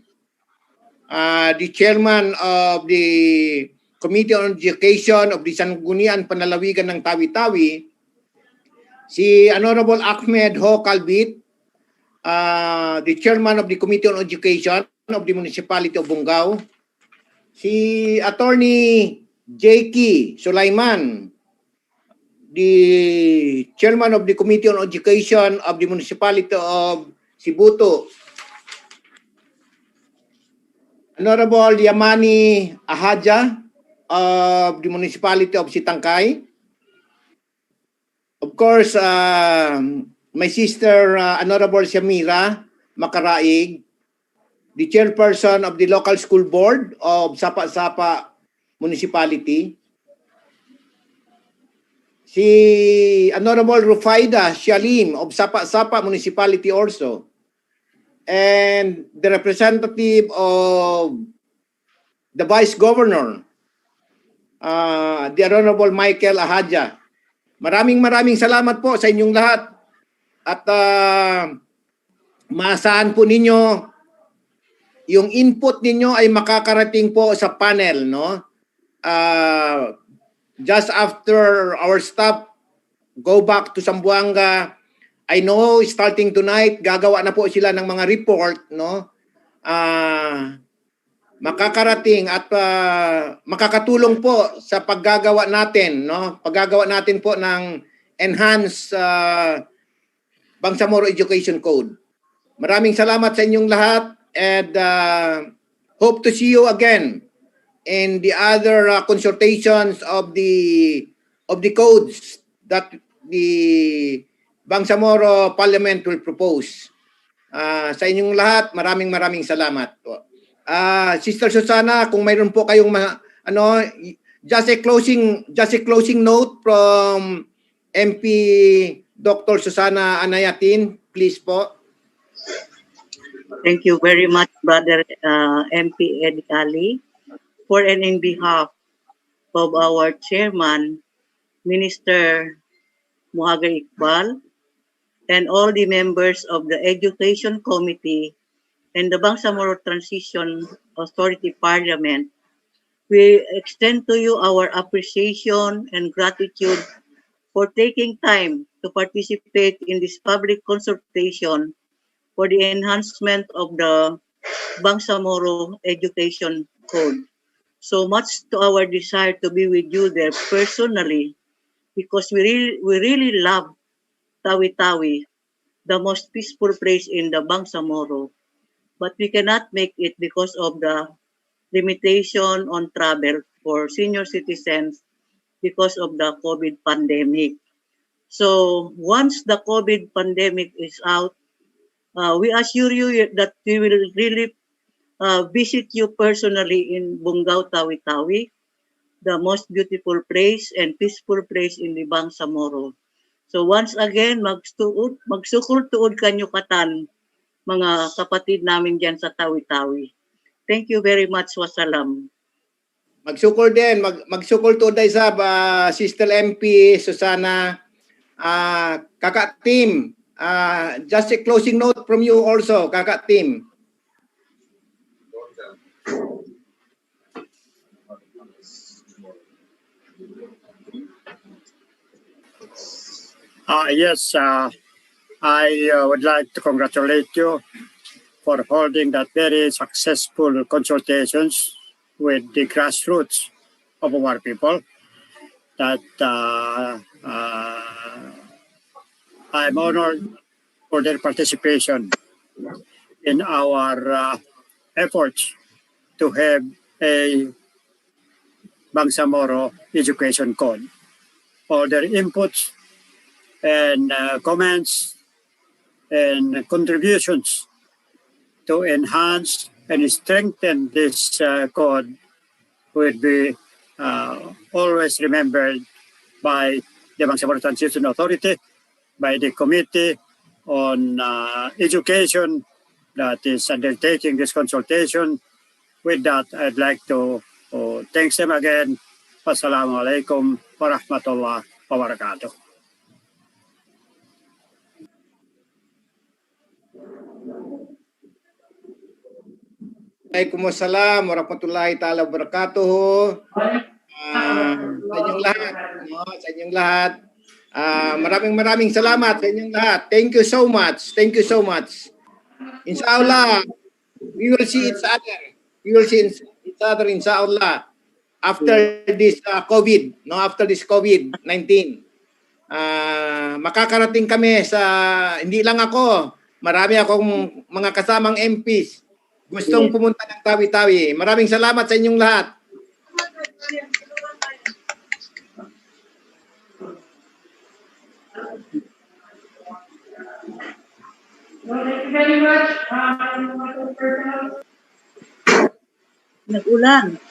the chairman of the Committee on Education of the Sangguniang Panlalawigan ng Tawi-Tawi, si Honorable Ahmed Ho Kalbit, the chairman of the Committee on Education of the Municipality of Bungao, si Attorney J.K. Sulaiman, the chairman of the Committee on Education of the Municipality of Sibuto, Honorable Yamani Ahaja of the Municipality of Sitangkay, of course, my sister Honorable Shamira Makaraig, the chairperson of the local school board of Sapa-Sapa Municipality, si Honorable Rufaida Shalim of Sapa-Sapa Municipality also, and the representative of the Vice Governor, the Honorable Michael Ahadja. Maraming salamat po sa inyong lahat at maasahan po ninyo yung input ninyo ay makakarating po sa panel, no? Just after our staff go back to Zamboanga, I know starting tonight gagawa na po sila ng mga report, no? Makakarating at makakatulong po sa paggagawa natin, no? Paggagawa natin po ng enhanced Bangsamoro Education Code. Maraming salamat sa inyong lahat and hope to see you again in the other consultations of the codes that the Bangsamoro Parliament will propose. Sa inyong lahat, maraming salamat po. Sister Susana, kung mayroon po kayong just a closing note from MP Dr. Susana Anayatin, please po. Thank you very much, Brother MP Eddie Ali, for and in behalf of our chairman, Minister Muhaga Iqbal, and all the members of the Education Committee and the Bangsamoro Transition Authority Parliament. We extend to you our appreciation and gratitude for taking time to participate in this public consultation for the enhancement of the Bangsamoro Education Code. So much to our desire to be with you there personally, because we really love Tawi-Tawi, the most peaceful place in the Bangsamoro. But we cannot make it because of the limitation on travel for senior citizens because of the COVID pandemic. So once the COVID pandemic is out, we assure you that we will really visit you personally in Bungao, Tawi-Tawi, the most beautiful place and peaceful place in the Bangsamoro. So once again, magsukol-tuod kanyo katan, mga kapatid namin dyan sa Tawi-Tawi. Thank you very much. Wassalam. Magsukol din, magsukol to day sa Sister MP Susana, Kaka Team. Just a closing note from you also, Kaka Team. Yes, I would like to congratulate you for holding that very successful consultations with the grassroots of our people. That I'm honored for their participation in our efforts to have a Bangsamoro education code. All their inputs and comments and contributions to enhance and strengthen this code will be always remembered by the Bangsamoro Transition Authority, by the Committee on Education that is undertaking this consultation. With that, I'd like to thank them again. Wassalamualaikum warahmatullahi wabarakatuh. Waalaikumsalam warahmatullahi taala wabarakatuh. Sa inyong lahat, sa inyong lahat. Maraming salamat sa inyong lahat. Thank you so much. Thank you so much. Inshallah, we will see each other. We will see each other inshallah after this COVID, after this COVID-19. Makakarating kami sa, hindi lang ako, marami akong mga kasamang MPs gustong pumunta ng Tawi-Tawi. Maraming salamat sa inyong lahat. Well, thank you very much. Nag-ulan.